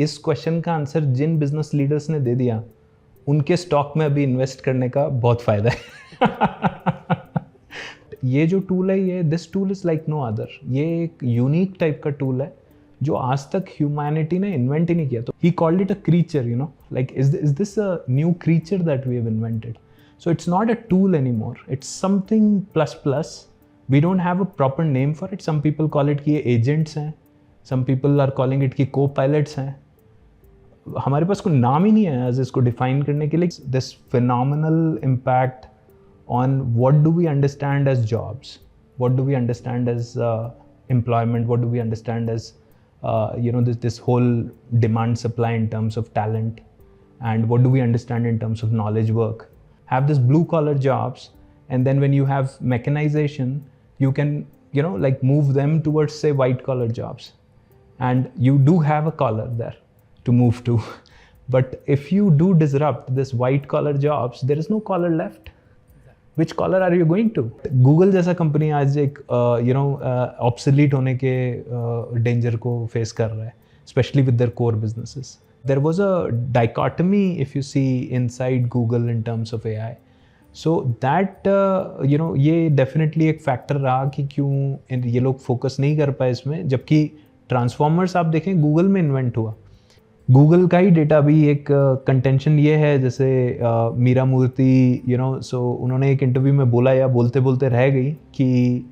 इस क्वेश्चन का आंसर जिन business leaders ने दे दिया उनके स्टॉक में अभी इन्वेस्ट करने का बहुत फायदा है। ये जो टूल है, ये this tool is like no other. ये एक यूनिक टाइप का टूल है जो आज तक ह्यूमैनिटी ने इन्वेंट ही नहीं किया। तो he called it a creature, you know, like is this a new creature that we have invented. So it's not a tool anymore. It's something plus plus. We don't have a proper name for it. Some people call it कि ये agents हैं. Some people are calling it कि co-pilots हैं. हमारे पास कोई नाम ही नहीं है as इसको define करने के लिए. This phenomenal impact on what do we understand as jobs? What do we understand as employment? What do we understand as this whole demand supply in terms of talent? And what do we understand in terms of knowledge work? Have this blue collar jobs, and then when you have mechanization, you can like move them towards say white collar jobs, and you do have a collar there to move to. But if you do disrupt this white collar jobs, there is no collar left. Which collar are you going to? Google जैसा company आज एक obsolete होने के danger को face कर रहा है, especially with their core businesses. There was a dichotomy, if you see, inside Google in terms of AI. So that ये definitely एक factor रहा कि क्यों ये लोग focus नहीं कर पाए इसमें, जबकि ट्रांसफॉर्मर्स आप देखें गूगल में इन्वेंट हुआ। गूगल का ही डेटा भी एक कंटेंशन ये है, जैसे मीरा मूर्ति सो उन्होंने एक इंटरव्यू में बोला या बोलते बोलते रह गई कि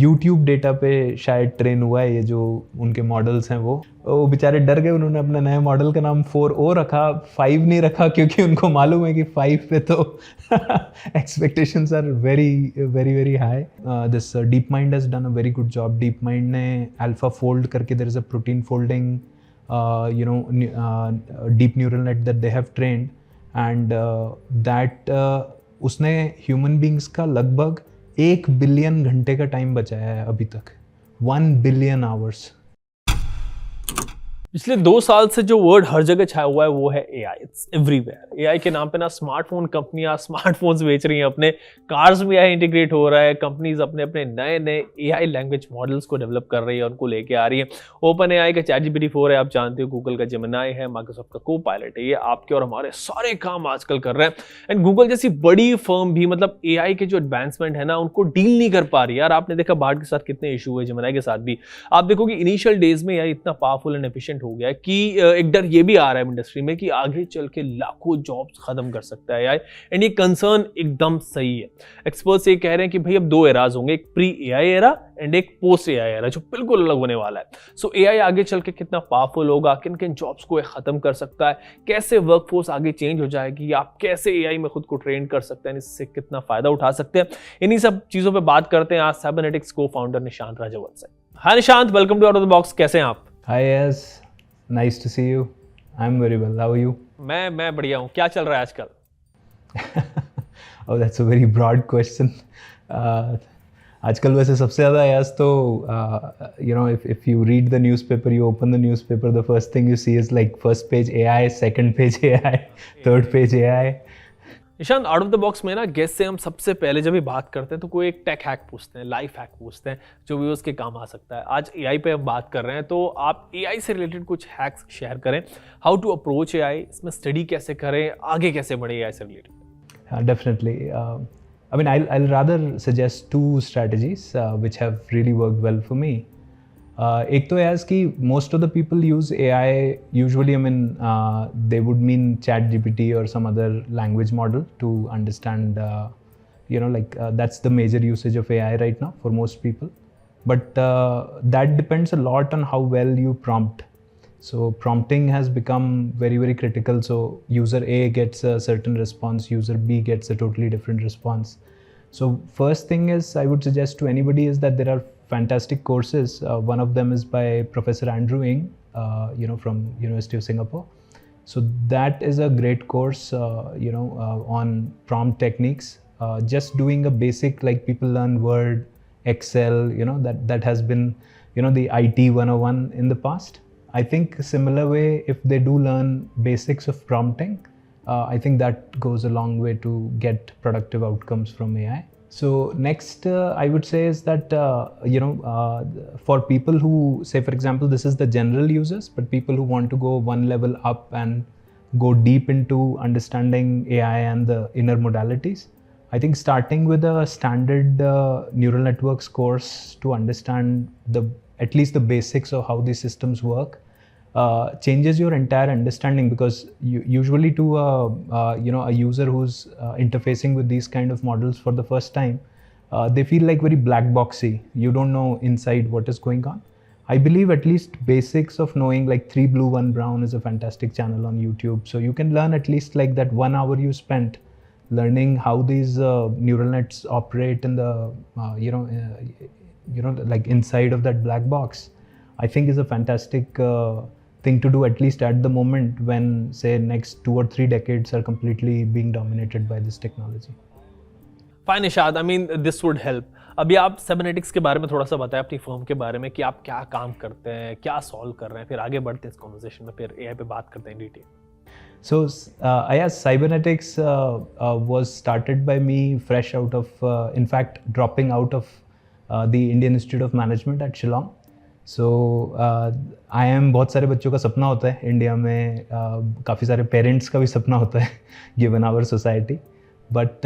यूट्यूब डेटा पे शायद ट्रेन हुआ है ये जो उनके मॉडल्स हैं। वो बेचारे डर गए, उन्होंने अपने नए मॉडल का नाम 4O रखा, 5 नहीं रखा, क्योंकि उनको मालूम है कि 5 पे तो expectations are very very very high. This DeepMind has done a very good job. DeepMind ने अल्फा फोल्ड करके, there is a protein folding deep neural net that they have trained, and that उसने human beings का लगभग 1 billion घंटे का time बचाया है अभी तक, 1 बिलियन आवर्स। पिछले 2 साल से जो वर्ड हर जगह छाया हुआ है वो है एआई। It's everywhere. एआई के नाम पे ना स्मार्टफोन कंपनियां स्मार्टफोन्स बेच रही हैं, अपने कार्स में एआई इंटीग्रेट हो रहा है, कंपनीज अपने अपने नए नए एआई लैंग्वेज मॉडल्स को डेवलप कर रही है, उनको लेके आ रही है। ओपन एआई का ChatGPT 4 है, आप जानते हो, गूगल का जेमिनी है, माइक्रोसॉफ्ट का को-पायलट है। ये आपके और हमारे सारे काम आजकल कर रहे हैं। एंड गूगल जैसी बड़ी फर्म भी मतलब एआई के जो एडवांसमेंट है ना उनको डील नहीं कर पा रही। यार आपने देखा बार्ड के साथ कितने इशू हुए, जेमिनी के साथ भी। आप देखोगे इनिशियल डेज में एआई इतना पावरफुल एंड एफिशिएंट हो गया है कि एक डर ये भी आ रहा है इंडस्ट्री में कि आगे चल के लाखों जॉब्स खत्म कर सकता है एआई। एंड ये कंसर्न एकदम सही है। एक्सपर्ट्स ये कह रहे हैं कि भाई अब 2 एराज होंगे, एक प्री एआई एरा एंड एक पोस्ट एआई एरा, जो बिल्कुल अलग होने वाला है। सो एआई आगे चल के कितना पावरफुल होगा, किन किन जॉब्स को ये खत्म कर सकता है, कैसे वर्कफोर्स आगे चेंज हो जाएगी, आप कैसे एआई में खुद को ट्रेन कर सकते हैं, इससे कितना फायदा उठा सकते हैं, इन्हीं सब चीजों पे बात करते हैं आज साइबरनेटिक्स को फाउंडर निशांत राजावत से। Hi Nishant, welcome to out of the box. कैसे हैं आप? Hi yes, nice to see you. I am very well, how are you? मैं बढ़िया हूँ। क्या चल रहा है आजकल? Oh, that's a very broad question. आजकल वैसे सबसे ज़्यादा यास तो if you read the newspaper, you open the newspaper, the first thing you see is like first page AI, second page AI, third page AI. Nishant, out of the box में ना guest से हम सबसे पहले जब भी बात करते हैं तो कोई एक टेक हैक पूछते हैं, लाइफ हैक पूछते हैं जो व्यूअर्स के काम आ सकता है। आज एआई पे हम बात कर रहे हैं, तो आप एआई से रिलेटेड कुछ हैक्स शेयर करें। हाउ टू अप्रोच एआई, इसमें स्टडी कैसे करें, आगे कैसे बढ़े एआई से related? Definitely. I mean, I'll rather suggest 2 strategies which have really worked well for me. एक तो है कि most of the people use AI usually, I mean, they would mean ChatGPT or some other language model to understand, that's the major usage of AI right now for most people. But that depends a lot on how well you prompt. So prompting has become very, very critical. So user A gets a certain response, user B gets a totally different response. So first thing is I would suggest to anybody is that there are fantastic courses. One of them is by Professor Andrew Ng, from University of Singapore. So that is a great course, on prompt techniques. Just doing a basic, like people learn Word, Excel, that has been, the IT 101 in the past. I think similar way, if they do learn basics of prompting, I think that goes a long way to get productive outcomes from AI. So next, I would say is that for people who say, for example, this is the general users, but people who want to go one level up and go deep into understanding AI and the inner modalities, I think starting with a standard neural networks course to understand at least the basics of how these systems work changes your entire understanding, because usually to a user who's interfacing with these kind of models for the first time, they feel like very black boxy. You don't know inside what is going on. I believe at least basics of knowing, like 3 Blue 1 Brown is a fantastic channel on YouTube, so you can learn at least like that 1 hour you spent learning how these neural nets operate in the like inside of that black box, I think is a fantastic thing to do, at least at the moment when, say, next 2 or 3 decades are completely being dominated by this technology. Fine, Ishad, I mean this would help. अभी आप Cybernetics के बारे में थोड़ा सा बताएं, अपनी firm के बारे में कि आप क्या काम करते हैं, क्या सॉल्व कर रहे हैं, फिर आगे बढ़ते हैं इस कॉन्वर्सेशन में, फिर AI पे बात करते हैं detail. So Cybernetics was started by me fresh out of, in fact, dropping out of the Indian Institute of Management at Shillong. So I am, बहुत सारे बच्चों का सपना होता है इंडिया में, काफ़ी सारे पेरेंट्स का भी सपना होता है given our society, but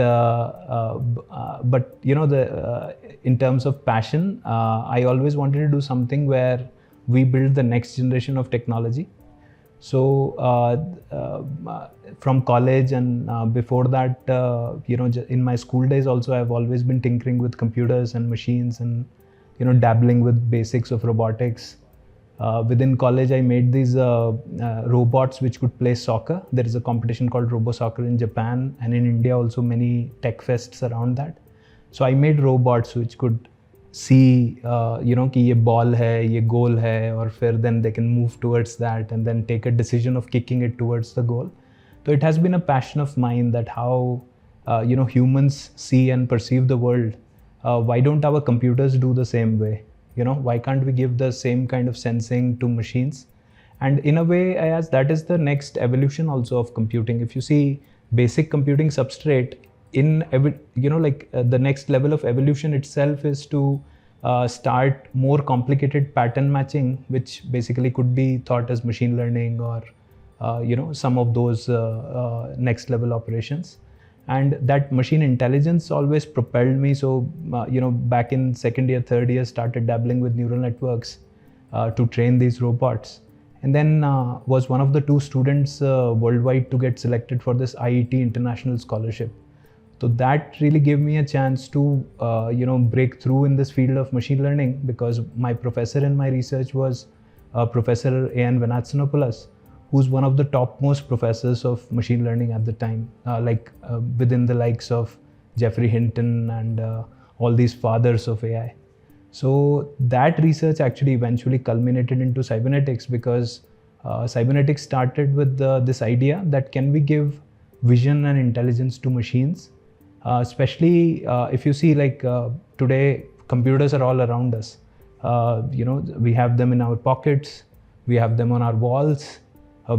in terms of passion, I always wanted to do something where we build the next generation of technology. So from college and before that, in my school days also, I've always been tinkering with computers and machines and dabbling with basics of robotics. Within college, I made these robots which could play soccer. There is a competition called Robo Soccer in Japan, and in India also many tech fests around that. So I made robots which could see कि ये ball है, ये goal है, और फिर then they can move towards that and then take a decision of kicking it towards the goal. So it has been a passion of mine that how humans see and perceive the world. Why don't our computers do the same way? Why can't we give the same kind of sensing to machines? And in a way, as that is the next evolution also of computing. If you see basic computing substrate, the next level of evolution itself is to start more complicated pattern matching, which basically could be thought as machine learning or some of those next level operations. And that machine intelligence always propelled me. So back in second year, third year, started dabbling with neural networks to train these robots, and then was one of the 2 students worldwide to get selected for this IET international scholarship. So that really gave me a chance to break through in this field of machine learning, because my professor in my research was Professor A.N. Vanatsanopoulos, who's one of the topmost professors of machine learning at the time, within the likes of Jeffrey Hinton and all these fathers of AI. So that research actually eventually culminated into Cybernetics, because Cybernetics started with this idea that can we give vision and intelligence to machines, especially if you see today computers are all around us. We have them in our pockets, we have them on our walls,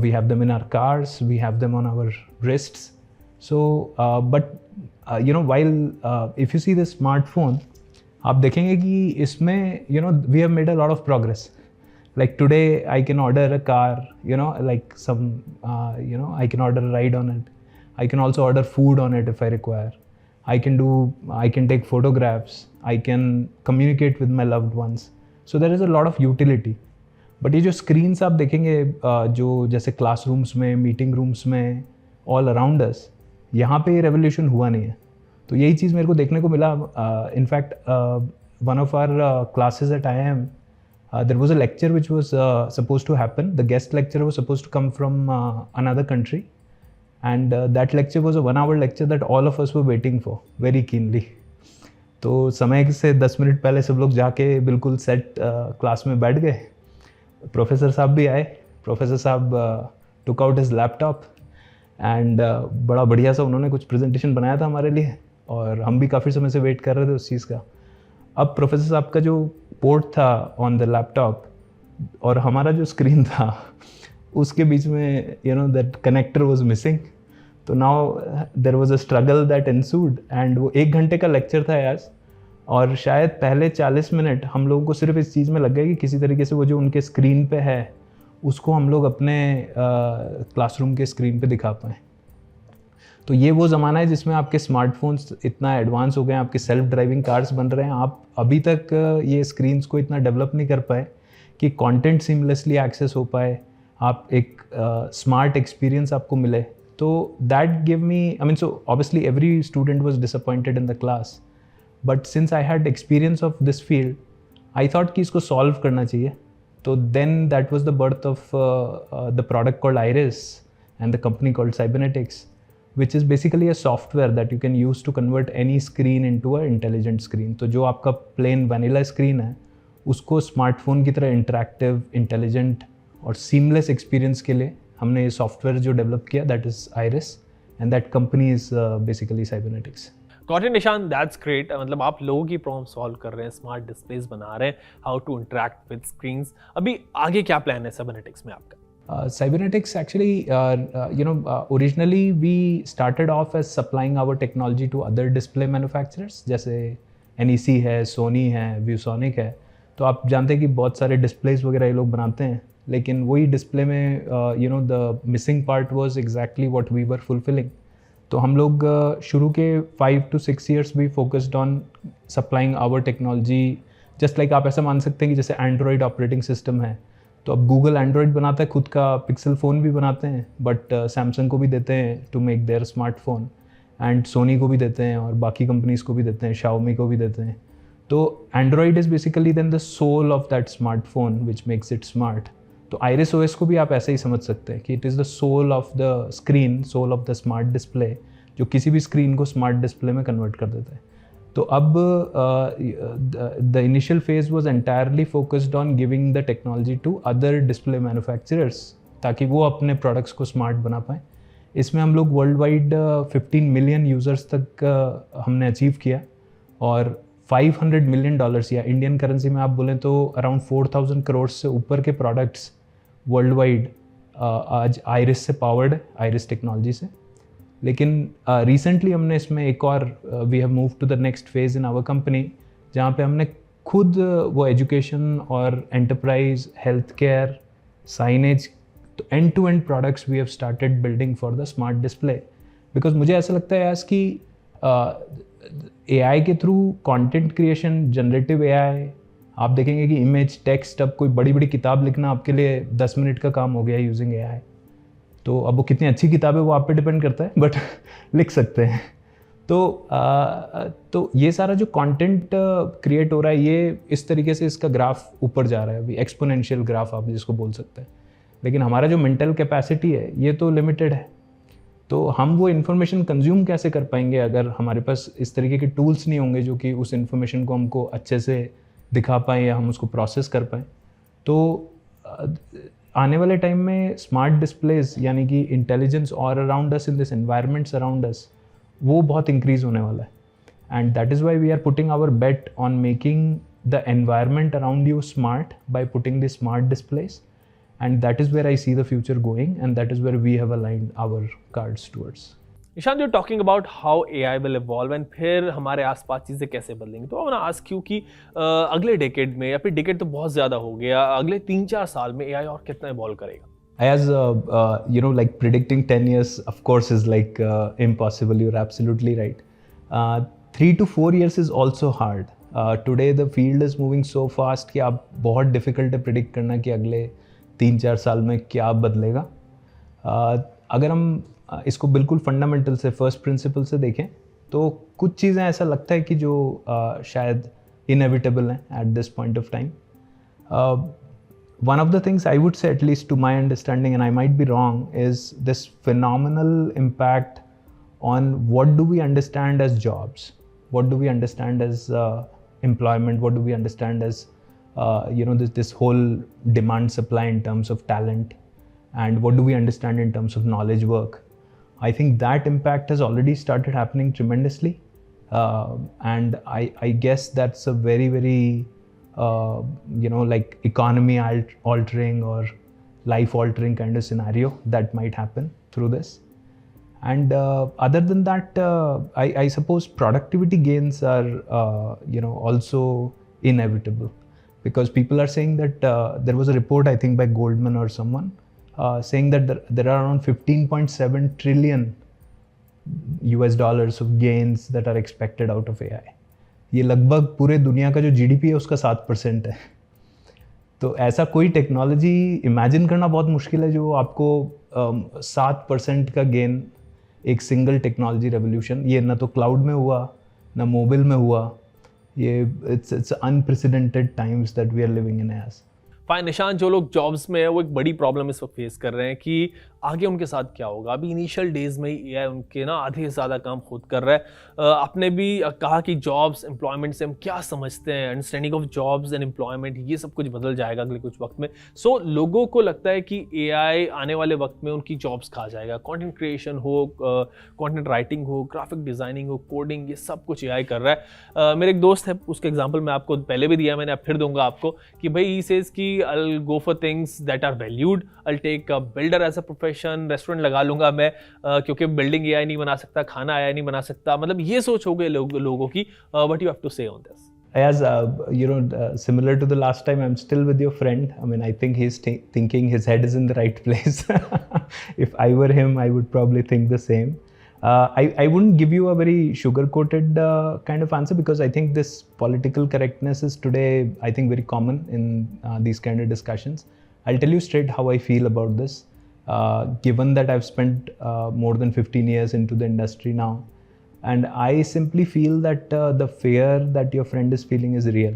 we have them in our cars, we have them on our wrists. So while if you see the smartphone, आप देखेंगे कि इसमें we have made a lot of progress. Like today I can order a car, I can order a ride on it. I can also order food on it if I require. I can take photographs, I can communicate with my loved ones. So there is a lot of utility. But ये जो screens आप देखेंगे जो जैसे classrooms में, meeting rooms में, all around us, यहाँ पे ये रेवोल्यूशन हुआ नहीं है. तो यही चीज़ मेरे को देखने को मिला. In fact one of our classes at IIM, there was a lecture which was supposed to happen. The guest lecturer was supposed to come from another country, and that lecture was a 1-hour lecture that all of us were waiting for very keenly. तो समय से 10 minute पहले सब लोग जाके बिल्कुल set class में बैठ गए. प्रोफेसर साहब भी आए. प्रोफेसर साहब took out his laptop and बड़ा बढ़िया सा उन्होंने कुछ प्रेजेंटेशन बनाया था हमारे लिए, और हम भी काफ़ी समय से वेट कर रहे थे उस चीज़ का. अब प्रोफेसर साहब का जो पोर्ट था ऑन द लैपटॉप और हमारा जो स्क्रीन था उसके बीच में दैट कनेक्टर वाज मिसिंग. तो now there was a struggle that ensued, and वो 1 घंटे का लेक्चर था यार, और शायद पहले 40 मिनट हम लोगों को सिर्फ इस चीज़ में लग गया कि किसी तरीके से वो जो उनके स्क्रीन पे है उसको हम लोग अपने क्लासरूम के स्क्रीन पे दिखा पाएँ। तो ये वो ज़माना है जिसमें आपके स्मार्टफोन्स इतना एडवांस हो गए हैं, आपके सेल्फ ड्राइविंग कार्स बन रहे हैं, आप अभी तक ये स्क्रीन्स को इतना डेवलप नहीं कर पाए कि कंटेंट सीमलेसली एक्सेस हो पाए, आप एक स्मार्ट एक्सपीरियंस आपको मिले। तो that give me, I mean, so obviously every student was disappointed in the class, but since I had experience of this field, I thought कि इसको सॉल्व करना चाहिए। तो then that was the birth of the product called Iris and the company called Cybernetics, which is basically a software that you can use to convert any screen into a intelligent screen. तो जो आपका plain vanilla screen है उसको smartphone की तरह interactive, intelligent और seamless experience के लिए हमने ये सॉफ्टवेयर जो डेवलप किया, that is iris, and that company is basically cybernetics. Got it निशान, दैट्स ग्रेट। मतलब आप लोगों की प्रॉब्लम सॉल्व कर रहे हैं, स्मार्ट डिस्प्लेस बना रहे हैं, how to interact with screens. अभी आगे क्या प्लान है साइबरनेटिक्स में आपका? Cybernetics actually, originally we started off as supplying our technology to other display manufacturers, जैसे NEC है, Sony है, ViewSonic है। तो आप जानते हैं कि बहुत सारे डिस्प्लेस वगैरह ये लोग बनाते हैं, लेकिन वही डिस्प्ले में the missing part was exactly what we were fulfilling. तो हम लोग शुरू के 5 to 6 years भी focused on supplying our technology, just like आप ऐसा मान सकते हैं कि जैसे एंड्रॉयड ऑपरेटिंग सिस्टम है, तो अब गूगल एंड्रॉयड बनाता है, खुद का पिक्सल फ़ोन भी बनाते हैं, बट सैमसंग को भी देते हैं to make their smartphone, and Sony को भी देते हैं, और बाकी कंपनीज़ को भी देते हैं, शाओमी को भी देते हैं। तो Android is basically then the soul of that smartphone which makes it smart. तो आइरिस ओएस को भी आप ऐसे ही समझ सकते हैं कि it is the soul of the screen, soul of the smart display, जो किसी भी स्क्रीन को स्मार्ट डिस्प्ले में कन्वर्ट कर देता है। तो अब the initial phase was entirely focused on giving the technology to other display manufacturers ताकि वो अपने प्रोडक्ट्स को स्मार्ट बना पाएँ। इसमें हम लोग वर्ल्ड वाइड 15 मिलियन यूज़र्स तक हमने अचीव किया, और $500 मिलियन, या इंडियन करेंसी में आप बोलें तो अराउंड 4,000 करोड़ से ऊपर के प्रोडक्ट्स वर्ल्ड वाइड आज आइरिस से पावर्ड है, आइरिस टेक्नोलॉजी से। लेकिन रिसेंटली हमने इसमें एक और we have move to the next phase in our company, जहाँ पे हमने खुद वो एजुकेशन और एंटरप्राइज, हेल्थ केयर, साइनेज, तो end to end products we have started building for the smart display. Because मुझे ऐसा लगता है कि AI के through content creation, generative AI, आप देखेंगे कि इमेज, टेक्स्ट, अब कोई बड़ी बड़ी किताब लिखना आपके लिए 10 मिनट का काम हो गया यूजिंग AI। तो अब वो कितनी अच्छी किताब है वो आप पे डिपेंड करता है, बट लिख सकते हैं। तो ये सारा जो कंटेंट क्रिएट हो रहा है, ये इस तरीके से इसका ग्राफ ऊपर जा रहा है, अभी एक्सपोनेंशियल ग्राफ आप जिसको बोल सकते हैं। लेकिन हमारा जो मेंटल कैपेसिटी है ये तो लिमिटेड है, तो हम वो इन्फॉर्मेशन कंज्यूम कैसे कर पाएंगे अगर हमारे पास इस तरीके के टूल्स नहीं होंगे जो कि उस इन्फॉर्मेशन को हमको अच्छे से दिखा पाएँ या हम उसको प्रोसेस कर पाएँ। तो आने वाले टाइम में स्मार्ट डिस्प्लेज, यानी कि इंटेलिजेंस और around us in this environments around us, वो बहुत इंक्रीज होने वाला है। And that is why we are putting our bet on making the environment around you smart by putting the smart displays, and that is where I see the future going, and that is where we have aligned our cards towards. Nishant, you talking about how AI will evolve and फिर हमारे आसपास चीज़ें कैसे बदलेंगी। तो I want to ask you कि अगले decade में, या फिर डेकेड तो बहुत ज़्यादा हो गया, अगले 3-4 साल में AI और कितना इवॉल्व करेगा? As like predicting 10 years, of course, is like impossible. You're absolutely right. 3 to 4 years is also hard. Today the field is moving so fast कि आप बहुत difficult है predict करना कि अगले 3-4 साल में क्या बदलेगा। अगर हम इसको बिल्कुल फंडामेंटल से, फर्स्ट प्रिंसिपल से देखें, तो कुछ चीज़ें ऐसा लगता है कि जो शायद इनएविटेबल हैं at this point of time. One of the things I would say, at least to my understanding, and I might be wrong, is this phenomenal impact on what do we understand as jobs, what do we understand as employment, what do we understand as this whole demand supply in terms of talent, and what do we understand in terms of knowledge work. I think that impact has already started happening tremendously, and I guess that's a very, very like economy altering or life altering kind of scenario that might happen through this. And other than that, I suppose productivity gains are also inevitable, because people are saying that there was a report, I think by Goldman or someone, saying that there are around 15.7 trillion US dollars of gains that are expected out of AI. ये लगभग पूरे दुनिया का जो GDP है उसका 7% है. तो ऐसा कोई टेक्नोलॉजी इमेजिन करना बहुत मुश्किल है जो आपको 7% का गेन, एक सिंगल टेक्नोलॉजी रेवोल्यूशन. ये ना तो क्लाउड में हुआ, ना मोबाइल में हुआ. ये it's unprecedented times that we are living in as. Fine Nishant, जो लोग जॉब्स में है वो एक बड़ी प्रॉब्लम इस वक्त फेस कर रहे हैं कि आगे उनके साथ क्या होगा. अभी इनिशियल डेज में ही एआई उनके ना आधे से ज़्यादा काम खुद कर रहा है. आपने भी कहा कि जॉब्स एम्प्लॉयमेंट से हम क्या समझते हैं, understanding of jobs and employment, ये सब कुछ बदल जाएगा अगले कुछ वक्त में. सो लोगों को लगता है कि एआई आने वाले वक्त में उनकी जॉब्स खा जाएगा. कंटेंट क्रिएशन हो, कंटेंट राइटिंग हो, ग्राफिक डिज़ाइनिंग हो, कोडिंग, ये सब कुछ एआई कर रहा है. मेरे एक दोस्त है, उसके एग्जाम्पल मैं आपको पहले भी दिया, मैंने अब फिर दूंगा आपको, कि भाई ही सेज कि I'll go for things that are valued. I'll take a builder as a profession. Restaurant लगा लूंगा मैं, क्योंकि बिल्डिंग एआई नहीं बना सकता, खाना एआई नहीं बना सकता. मतलब ये सोच हो गई लोगों की. What you have to say on this? As similar to the last time, I'm still with your friend. I mean, I think he's thinking his head is in the right place. If I were him, I would probably think the same. I wouldn't give you a very sugar-coated kind of answer, because I think this political correctness is today, I think, very common in these kind of discussions. I'll tell you straight how I feel about this. Given that I've spent more than 15 years into the industry now, and I simply feel that the fear that your friend is feeling is real.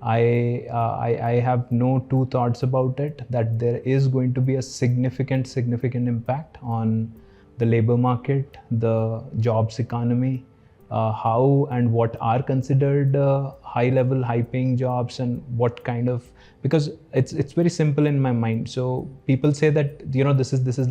I have no two thoughts about it, that there is going to be a significant impact on the labor market, the jobs economy, how and what are considered high-level, high-paying jobs, and what kind of, because it's very simple in my mind. So people say that this is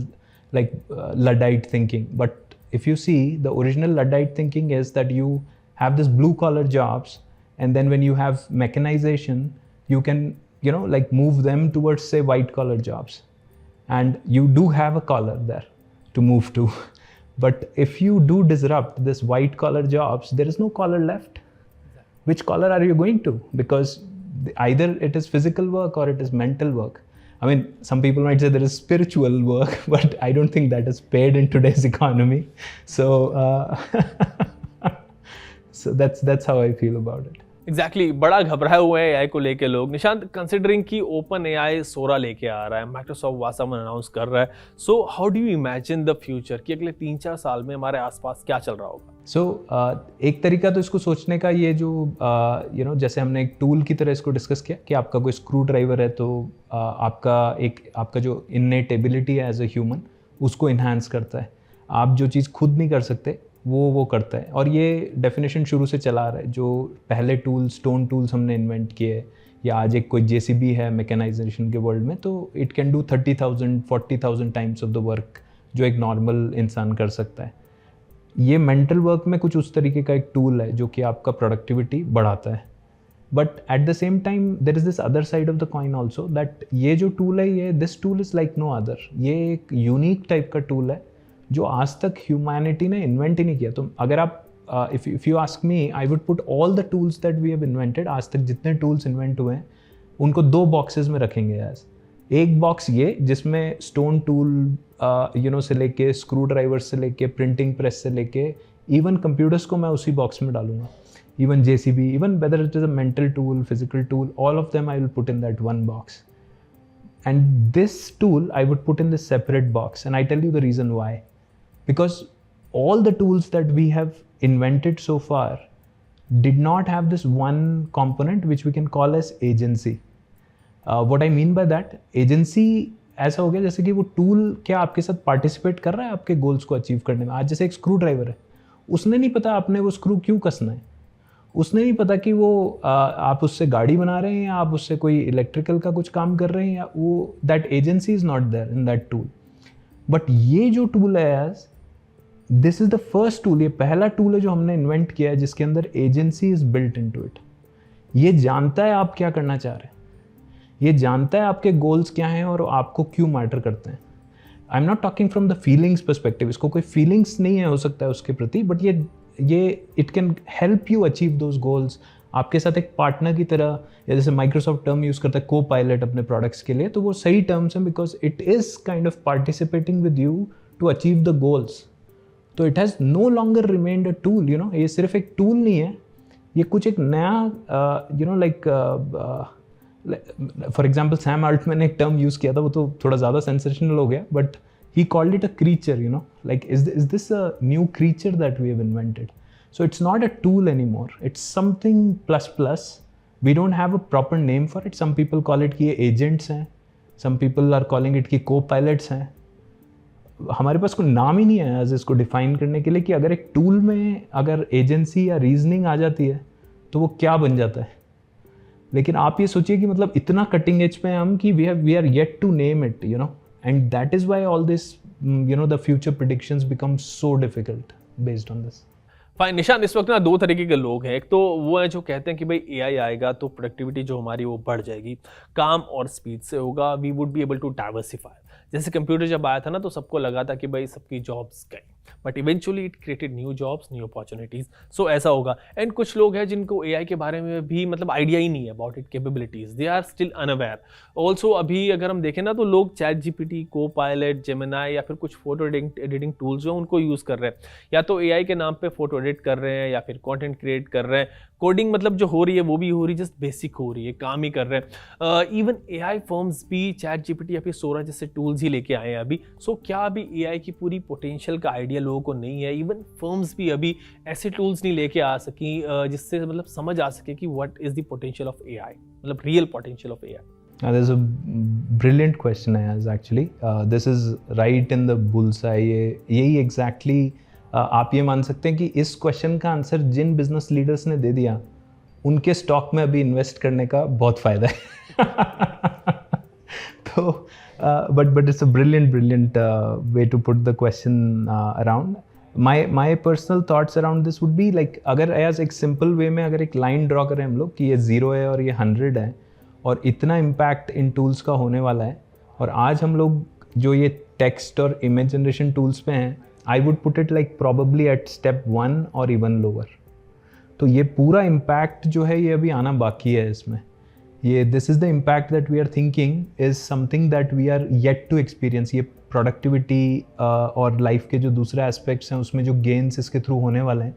like Luddite thinking, but if you see, the original Luddite thinking is that you have this blue-collar jobs, and then when you have mechanization, you can like move them towards, say, white-collar jobs, and you do have a collar there to move to. But if you do disrupt this white collar jobs, there is no collar left. Which collar are you going to? Because either it is physical work or it is mental work. I mean, some people might say there is spiritual work, but I don't think that is paid in today's economy. So so that's how I feel about it. Exactly बड़ा घबराए हुए हैं AI को लेके लोग. Nishant, considering कि open AI सोरा लेके आ रहा है, माइक्रोसॉफ्ट वासम अनाउंस कर रहा है, so how do you imagine the future कि अगले 3-4 साल में हमारे आसपास क्या चल रहा होगा? सो एक तरीका तो इसको सोचने का, ये जो जैसे हमने एक टूल की तरह इसको डिस्कस किया कि आपका कोई स्क्रू ड्राइवर है, तो आपका जो इननेट एबिलिटी है एज ए ह्यूमन, उसको इन्हांस करता है. आप जो चीज़ खुद नहीं कर सकते वो करता है. और ये डेफिनेशन शुरू से चला आ रहा है. जो पहले टूल्स, स्टोन टूल्स हमने इन्वेंट किए, या आज एक कोई जेसीबी है मैकेनाइजेशन के वर्ल्ड में, तो it can do 30,000 40,000 times of the work जो एक नॉर्मल इंसान कर सकता है. ये मेंटल वर्क में कुछ उस तरीके का एक टूल है जो कि आपका प्रोडक्टिविटी बढ़ाता है. But at the same time there is this other side of the coin also, that ये जो टूल है, this tool is like no other. ये एक यूनिक टाइप का टूल है जो आज तक ह्यूमैनिटी ने इन्वेंट ही नहीं किया. तो अगर आप if you ask me, I would put all the tools that we have invented, आज तक जितने टूल्स इन्वेंट हुए हैं उनको 2 बॉक्सेस में रखेंगे. एज एक बॉक्स ये जिसमें स्टोन टूल से लेके, स्क्रू ड्राइवर से लेके, प्रिंटिंग प्रेस से लेके, इवन कंप्यूटर्स को मैं उसी बॉक्स में डालूंगा. Even JCB, even weather it is a mental tool, physical tool, all of them I will put in that one box. And this tool I would put in this separate box, and I tell you the reason why. Because all the tools that we have invented so far did not have this one component which we can call as agency. What I mean by that, agency ऐसा हो गया जैसे कि वो tool क्या आपके साथ participate कर रहा है आपके गोल्स को अचीव करने में. आज जैसे एक स्क्रू ड्राइवर है, उसने नहीं पता आपने वो स्क्रू क्यों कसना है, उसने नहीं पता कि वो आप उससे गाड़ी बना रहे हैं या आप उससे कोई इलेक्ट्रिकल का कुछ काम कर रहे हैं, या वो that agency is not there in that tool. But ये जो टूल है यार, this is the first tool, ये पहला टूल है जो हमने इन्वेंट किया है जिसके अंदर agency is built into it. ये जानता है आप क्या करना चाह रहे हैं, ये जानता है आपके गोल्स क्या हैं और आपको क्यों मैटर करते हैं. I am not talking from the feelings perspective, इसको कोई फीलिंग्स नहीं है हो सकता है उसके प्रति, बट ये it can help you achieve those goals. आपके साथ एक पार्टनर की तरह, या जैसे माइक्रोसॉफ्ट टर्म यूज़ करता है को पायलट अपने प्रोडक्ट्स के लिए, तो वो सही टर्म्स हैं because it is kind of participating with you to achieve the goals. तो it has no longer remained a tool, you know, ये सिर्फ एक टूल नहीं है, ये कुछ एक नया you know like for example Sam Altman ने एक टर्म यूज़ किया था, वो तो थोड़ा ज़्यादा सेंसेशनल हो गया, but he called it a creature, you know, like is this a new creature that we have invented? So it's not a tool anymore, it's something plus. We don't have a proper name for it. Some people call it कि ये agents हैं, some people are calling it कि co-pilots हैं। हमारे पास कोई नाम ही नहीं है एज इसको डिफाइन करने के लिए कि अगर एक टूल में अगर एजेंसी या रीजनिंग आ जाती है तो वो क्या बन जाता है। लेकिन आप ये सोचिए कि मतलब इतना कटिंग एज पे हम कि we are yet to name it, you know, and that is why all this, you know, the future predictions become so difficult based on this. Fine निशान, इस वक्त ना दो तरीके के लोग हैं। एक तो वो है जो कहते हैं कि भाई एआई आएगा तो प्रोडक्टिविटी जो हमारी वो बढ़ जाएगी, काम और स्पीड से होगा, we would be able to diversify. जैसे कंप्यूटर जब आया था ना तो सबको लगा था कि भाई सबकी जॉब्स गई, but eventually it created new jobs, new opportunities. So ऐसा होगा। एंड कुछ लोग हैं जिनको एआई के बारे में भी मतलब आइडिया ही नहीं है about it capabilities, they are still unaware. Also अभी अगर हम देखें ना तो लोग ChatGPT, Copilot, Gemini या फिर कुछ फोटो एडिटिंग टूल्स जो उनको यूज़ कर रहे हैं, या तो एआई के नाम पे फोटो एडिट कर रहे हैं या फिर कंटेंट क्रिएट कर रहे हैं। कोडिंग मतलब जो हो रही है वो भी हो रही है, जस्ट बेसिक हो रही है, काम ही कर रहे हैं। इवन एआई फर्म्स भी चैट जीपीटी या फिर सोरा जैसे टूल्स ही लेके आए हैं अभी। सो क्या अभी एआई की पूरी पोटेंशियल का आइडिया लोगों को नहीं है? इवन फर्म्स भी अभी ऐसे टूल्स नहीं लेके आ सकी जिससे मतलब समझ आ सके कि what is the potential of AI, मतलब real potential of AI. There's a brilliant question, Ayaz, actually. This is right in the bullseye. यही exactly आप ये मान सकते हैं कि इस क्वेश्चन का आंसर जिन बिजनेस लीडर्स ने दे दिया उनके स्टॉक में अभी इन्वेस्ट करने का बहुत फ़ायदा है। तो but it's a brilliant way to put the question around. My personal thoughts around this would be like, अगर एज एक सिंपल वे में अगर एक लाइन ड्रॉ करें हम लोग कि ये 0 है और ये 100 है और इतना इम्पैक्ट इन टूल्स का होने वाला है, और आज हम लोग जो ये टेक्स्ट और इमेज जनरेशन टूल्स पे हैं, I would put it like probably at step 1 और इवन लोअर। तो ये पूरा इम्पैक्ट जो है ये अभी आना बाकी है इसमें। ये this is the impact that we are thinking is something that we are yet to experience. ये प्रोडक्टिविटी और लाइफ के जो दूसरे एस्पेक्ट्स हैं उसमें जो गेन्स इसके थ्रू होने वाले हैं,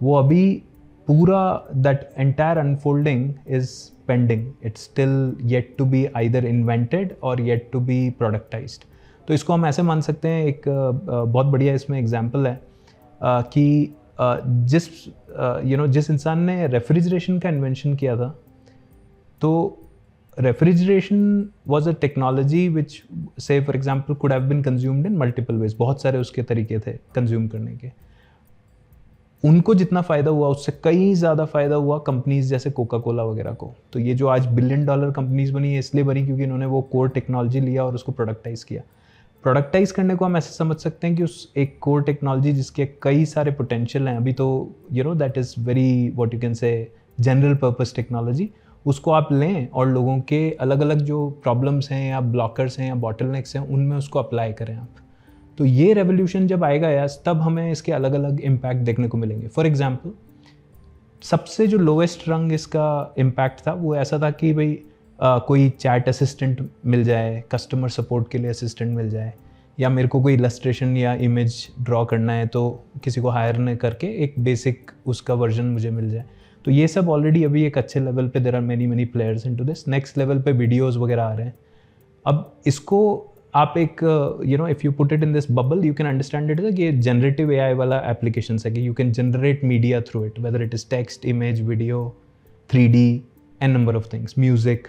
वो अभी पूरा that entire unfolding is pending. It's still yet to be either invented और येट टू बी प्रोडक्टाइज्ड। तो इसको हम ऐसे मान सकते हैं, एक बहुत बढ़िया इसमें एग्जाम्पल है कि जिस इंसान ने रेफ्रिजरेशन का इन्वेंशन किया था, तो refrigeration was a technology which say for example could have been consumed in multiple ways. बहुत सारे उसके तरीके थे कंज्यूम करने के। उनको जितना फ़ायदा हुआ उससे कई ज़्यादा फ़ायदा हुआ कंपनीज जैसे कोका कोला वगैरह को। तो ये जो आज $1 बिलियन कंपनीज बनी है इसलिए बनी क्योंकि इन्होंने वो कोर टेक्नोलॉजी लिया और उसको प्रोडक्टाइज किया। प्रोडक्टाइज करने को हम ऐसे समझ सकते हैं कि उस एक कोर टेक्नोलॉजी जिसके कई सारे पोटेंशियल हैं, अभी तो you know that is very what you can say general purpose technology, उसको आप लें और लोगों के अलग अलग जो प्रॉब्लम्स हैं या ब्लॉकर्स हैं या बॉटलनेक्स हैं उनमें उसको अप्लाई करें आप। तो ये रेवोल्यूशन जब आएगा यार, तब हमें इसके अलग अलग इम्पैक्ट देखने को मिलेंगे। फॉर एग्जांपल, सबसे जो लोएस्ट रंग इसका इम्पैक्ट था वो ऐसा था कि भाई कोई चैट असिस्टेंट मिल जाए, कस्टमर सपोर्ट के लिए असिस्टेंट मिल जाए, या मेरे को कोई इलस्ट्रेशन या इमेज ड्रॉ करना है तो किसी को हायर न करके एक बेसिक उसका वर्जन मुझे मिल जाए। तो ये सब ऑलरेडी अभी एक अच्छे लेवल पे there are many players into this. Next level पे वीडियोस वगैरह आ रहे हैं। अब इसको आप एक you know if you put it in this bubble you can understand it कि ये जनरेटिव एआई वाला एप्लीकेशन है कि you can generate media through it, whether it is text, image, video, 3D and number of things, music.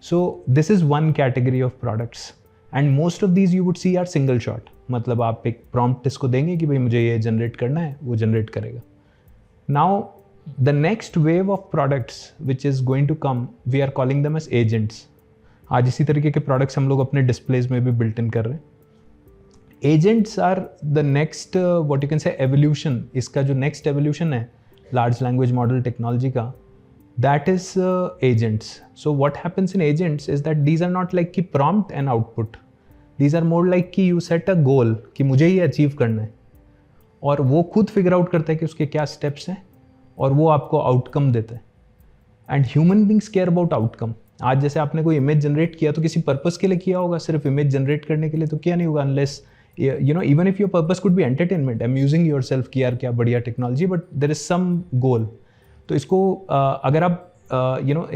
So this is one category of products and most of these you would see are single shot। मतलब आप एक prompt इसको देंगे कि भाई मुझे ये generate करना है, वो generate करेगा। Now the next wave of products which is going to come, we are calling them as agents। आज इसी तरीके के products हम लोग अपने displays में भी built in कर रहे हैं। Agents are the next what you can say evolution। इसका जो next evolution है large language model technology का, that is agents। So what happens in agents is that these are not like ki prompt and output, these are more like कि you set a goal कि मुझे ये achieve करना है, और वो खुद फिगर आउट करता है कि उसके क्या स्टेप्स हैं, और वो आपको आउटकम देता है. And human beings care about outcome. आज जैसे आपने कोई इमेज जनरेट किया तो किसी पर्पस के लिए किया होगा, सिर्फ इमेज जनरेट करने के लिए तो किया नहीं होगा, unless you know even if your purpose could be entertainment, amusing yourself कि यार क्या बढ़िया technology, but there is some goal. तो इसको अगर आप यू नो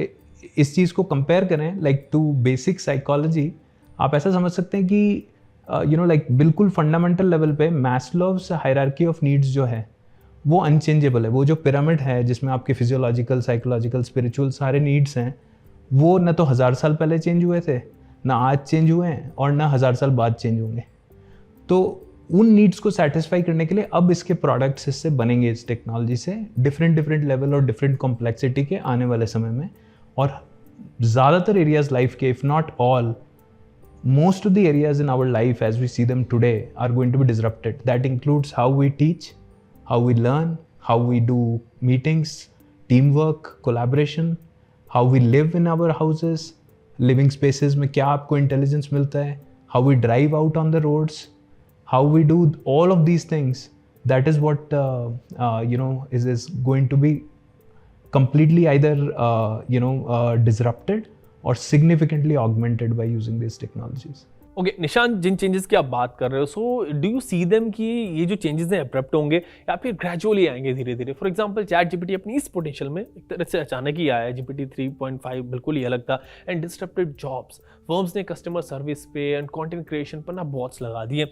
इस चीज़ को कंपेयर करें लाइक टू बेसिक साइकोलॉजी, आप ऐसा समझ सकते हैं कि यू नो लाइक बिल्कुल फंडामेंटल लेवल पे मैस्लोव्स हायरार्की ऑफ नीड्स जो है वो अनचेंजेबल है. वो जो पिरामिड है जिसमें आपके फिजियोलॉजिकल, साइकोलॉजिकल, स्पिरिचुअल सारे नीड्स हैं, वो न तो 1000 साल पहले चेंज हुए थे, ना आज चेंज हुए हैं, और ना 1000 साल बाद चेंज होंगे. तो उन नीड्स को सेटिस्फाई करने के लिए अब इसके प्रोडक्ट्स इससे बनेंगे, इस टेक्नोलॉजी से, डिफरेंट लेवल और डिफरेंट कॉम्प्लेक्सिटी के आने वाले समय में. और ज़्यादातर एरियाज लाइफ के, if not all, most of the areas in our life as we see them today are going to be disrupted. That includes how we teach, how we learn, how we do meetings, teamwork, collaboration, how we live in our houses, living spaces में क्या आपको intelligence मिलता है, how we drive out on the roads, how we do all of these things. That is what you know is going to be completely either disrupted or significantly augmented by using these technologies. Okay Nishant, जिन changes की आप बात कर रहे हो, so do you see them कि ये जो चेंजेस हैं एब्रप्ट होंगे या फिर ग्रेजुअली आएंगे धीरे धीरे? फॉर एग्जांपल चैट जीपीटी अपनी इस पोटेंशियल में एक तरह से अचानक ही आया. जीपीटी 3.5 बिल्कुल ही अलग था एंड डिस्टर्प्टेड जॉब्स. फर्म्स ने कस्टमर सर्विस पे एंड कंटेंट क्रिएशन पर ना बॉट्स लगा दिए,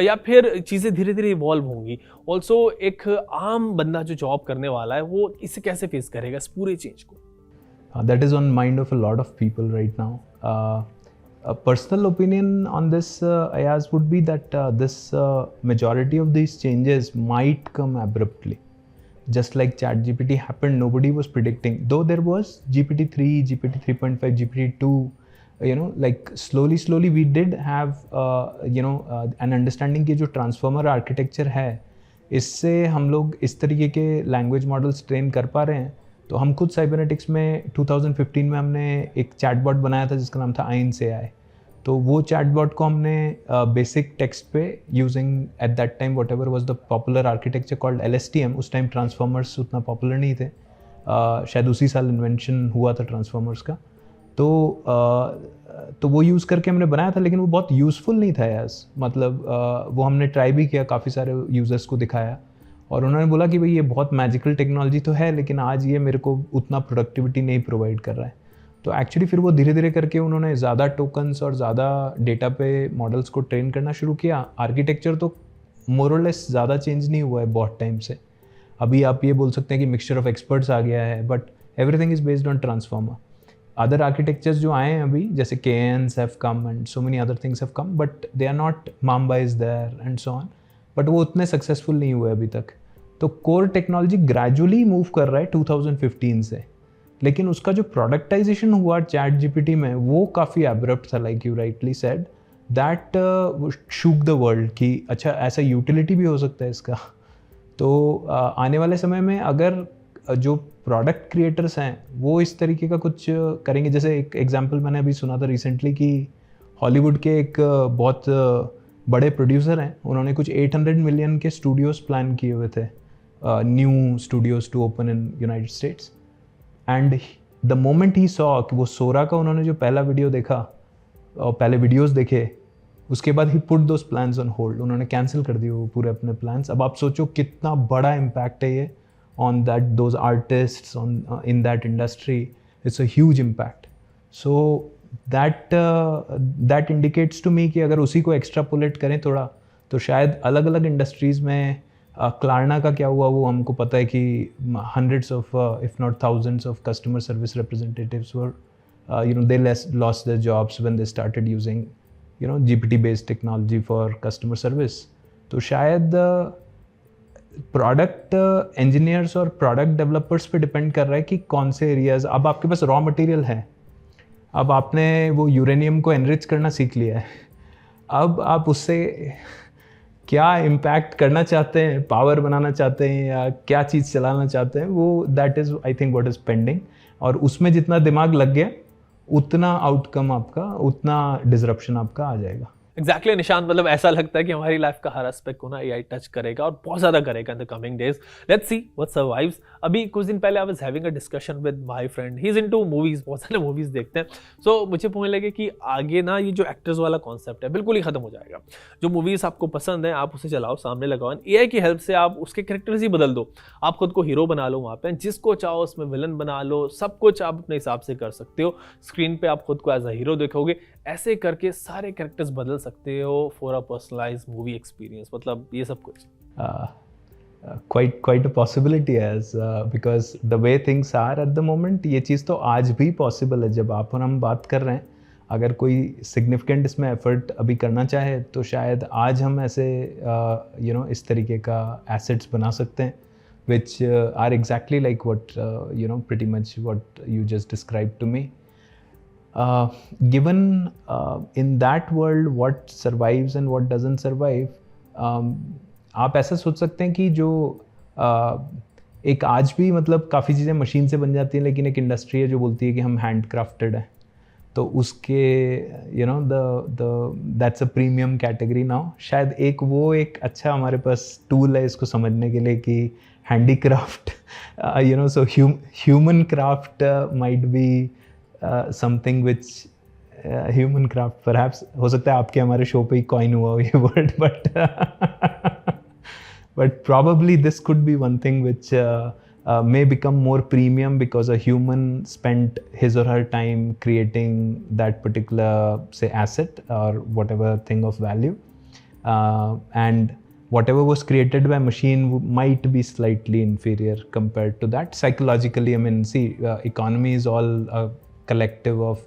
या फिर चीज़ें धीरे धीरे इवॉल्व होंगी. ऑल्सो एक आम बंदा जो जॉब करने वाला है वो इसे कैसे फेस करेगा इस पूरे चेंज को? That is on mind of a lot of people right now. A personal opinion on this, Ayaz, would be that this majority of these changes might come abruptly. Just like ChatGPT happened, nobody was predicting. Though there was GPT-3, GPT 3.5, GPT-2, you know, like slowly we did have, an understanding कि जो transformer architecture है, इससे हम लोग इस तरीके के language models train कर पा रहे हैं. तो हम खुद साइबरनेटिक्स में 2015 में हमने एक चैटबॉट बनाया था जिसका नाम था आइंस AI. तो वो चैटबॉट को हमने बेसिक टेक्स्ट पे using at that time what ever was the popular architecture called LSTM. उस टाइम ट्रांसफॉर्मर्स उतना पॉपुलर नहीं थे, शायद उसी साल इन्वेंशन हुआ था ट्रांसफॉर्मर्स का. तो वो यूज़ करके हमने बनाया था, लेकिन वो बहुत यूज़फुल नहीं था यार. मतलब वो हमने ट्राई भी किया, काफ़ी सारे यूज़र्स को दिखाया, और उन्होंने बोला कि भाई ये बहुत मैजिकल टेक्नोलॉजी तो है, लेकिन आज ये मेरे को उतना प्रोडक्टिविटी नहीं प्रोवाइड कर रहा है. तो एक्चुअली फिर वो धीरे धीरे करके उन्होंने ज़्यादा टोकन्स और ज़्यादा डेटा पे मॉडल्स को ट्रेन करना शुरू किया. आर्किटेक्चर तो मोर और लेस ज़्यादा चेंज नहीं हुआ है बहुत टाइम से. अभी आप ये बोल सकते हैं कि मिक्सचर ऑफ एक्सपर्ट्स आ गया है, but everything is based on transformer. Other architectures जो आए हैं अभी, जैसे KNs have come and so many other things have come, but they are not, Mamba is there and so on, but वो उतने सक्सेसफुल नहीं हुए अभी तक. तो कोर टेक्नोलॉजी ग्रेजुअली मूव कर रहा है 2015 से, लेकिन उसका जो प्रोडक्टाइजेशन हुआ चैट जीपीटी में वो काफ़ी एब्रप्ट था, like you rightly said, that shook the world कि अच्छा ऐसा यूटिलिटी भी हो सकता है इसका. तो आने वाले समय में अगर जो प्रोडक्ट क्रिएटर्स हैं वो इस तरीके का कुछ करेंगे, जैसे एक एग्जांपल मैंने अभी सुना था रिसेंटली कि हॉलीवुड के एक बहुत बड़े प्रोड्यूसर हैं, उन्होंने कुछ 800 मिलियन के स्टूडियोज़ प्लान किए हुए थे, new studios to open in United States. And the moment he saw कि वो सोरा का उन्होंने जो पहला वीडियो देखा और पहले वीडियोस देखे, उसके बाद ही put those plans on hold. उन्होंने कैंसिल कर दिए वो पूरे अपने प्लान्स. अब आप सोचो कितना बड़ा इम्पैक्ट है ये on that those artists on in that industry. It's a huge impact. So that indicates to me कि अगर उसी को एक्स्ट्रापोलेट करें थोड़ा, तो शायद अलग अलग इंडस्ट्रीज़ में क्लारना का क्या हुआ वो हमको पता है कि hundreds of if not thousands of customer service representatives were they lost their jobs when they started using GPT based technology for customer service. तो शायद प्रोडक्ट इंजीनियर्स और प्रोडक्ट डेवलपर्स पे डिपेंड कर रहा है कि कौन से एरियाज. अब आपके पास रॉ मटेरियल है, अब आपने वो यूरेनियम को एनरिच करना सीख लिया है, अब आप उससे क्या इम्पैक्ट करना चाहते हैं, पावर बनाना चाहते हैं या क्या चीज़ चलाना चाहते हैं, वो that is I think what is pending. और उसमें जितना दिमाग लग गया उतना आउटकम आपका, उतना डिसरप्शन आपका आ जाएगा. एग्जैक्टली निशांत, मतलब ऐसा लगता है कि हमारी लाइफ का हर एस्पेक्ट को ना एआई टच करेगा और बहुत ज्यादा करेगा in the coming days. Let's see what survives. अभी कुछ दिन पहले I was having a discussion with my friend, he is into movies, बहुत सारे मूवीज देखते हैं। सो मुझे पूछने लगे कि आगे ना ये जो एक्टर्स वाला कॉन्सेप्ट है बिल्कुल ही खत्म हो जाएगा। जो मूवीज आपको पसंद है आप उसे चलाओ, सामने लगाओ, एआई की हेल्प से आप उसके कैरेक्टर्स ही बदल दो। आप खुद को हीरो बना लो, वहाँ पे जिसको चाहो उसमें विलन बना लो, सब कुछ आप अपने हिसाब से कर सकते हो। स्क्रीन पे आप खुद को एज अ हीरो देखोगे, ऐसे करके सारे कैरेक्टर्स बदल सकते हो for a personalised movie experience. मतलब ये सब कुछ quite a possibility as because the way things are at the moment, ये चीज़ तो आज भी पॉसिबल है। जब आप और हम बात कर रहे हैं, अगर कोई सिग्निफिकेंट इसमें एफर्ट अभी करना चाहे तो शायद आज हम ऐसे इस तरीके का एसेट्स बना सकते हैं which are exactly like what pretty much what you just described to me. Given in that world what survives and what doesn't survive, आप ऐसा सोच सकते हैं कि जो एक आज भी मतलब काफ़ी चीज़ें मशीन से बन जाती हैं, लेकिन एक इंडस्ट्री है जो बोलती है कि हम हैंड क्राफ्टेड हैं, तो उसके that's a premium category now. शायद एक अच्छा हमारे पास टूल है इसको समझने के लिए कि handicraft so human craft might be something which human craft perhaps हो सकता है आपके हमारे शो पे ही कॉइन हुआ हो ये word, but probably this could be one thing which may become more premium because a human spent his or her time creating that particular say asset or whatever thing of value, and whatever was created by machine might be slightly inferior compared to that psychologically. I mean, see, economy is all a collective of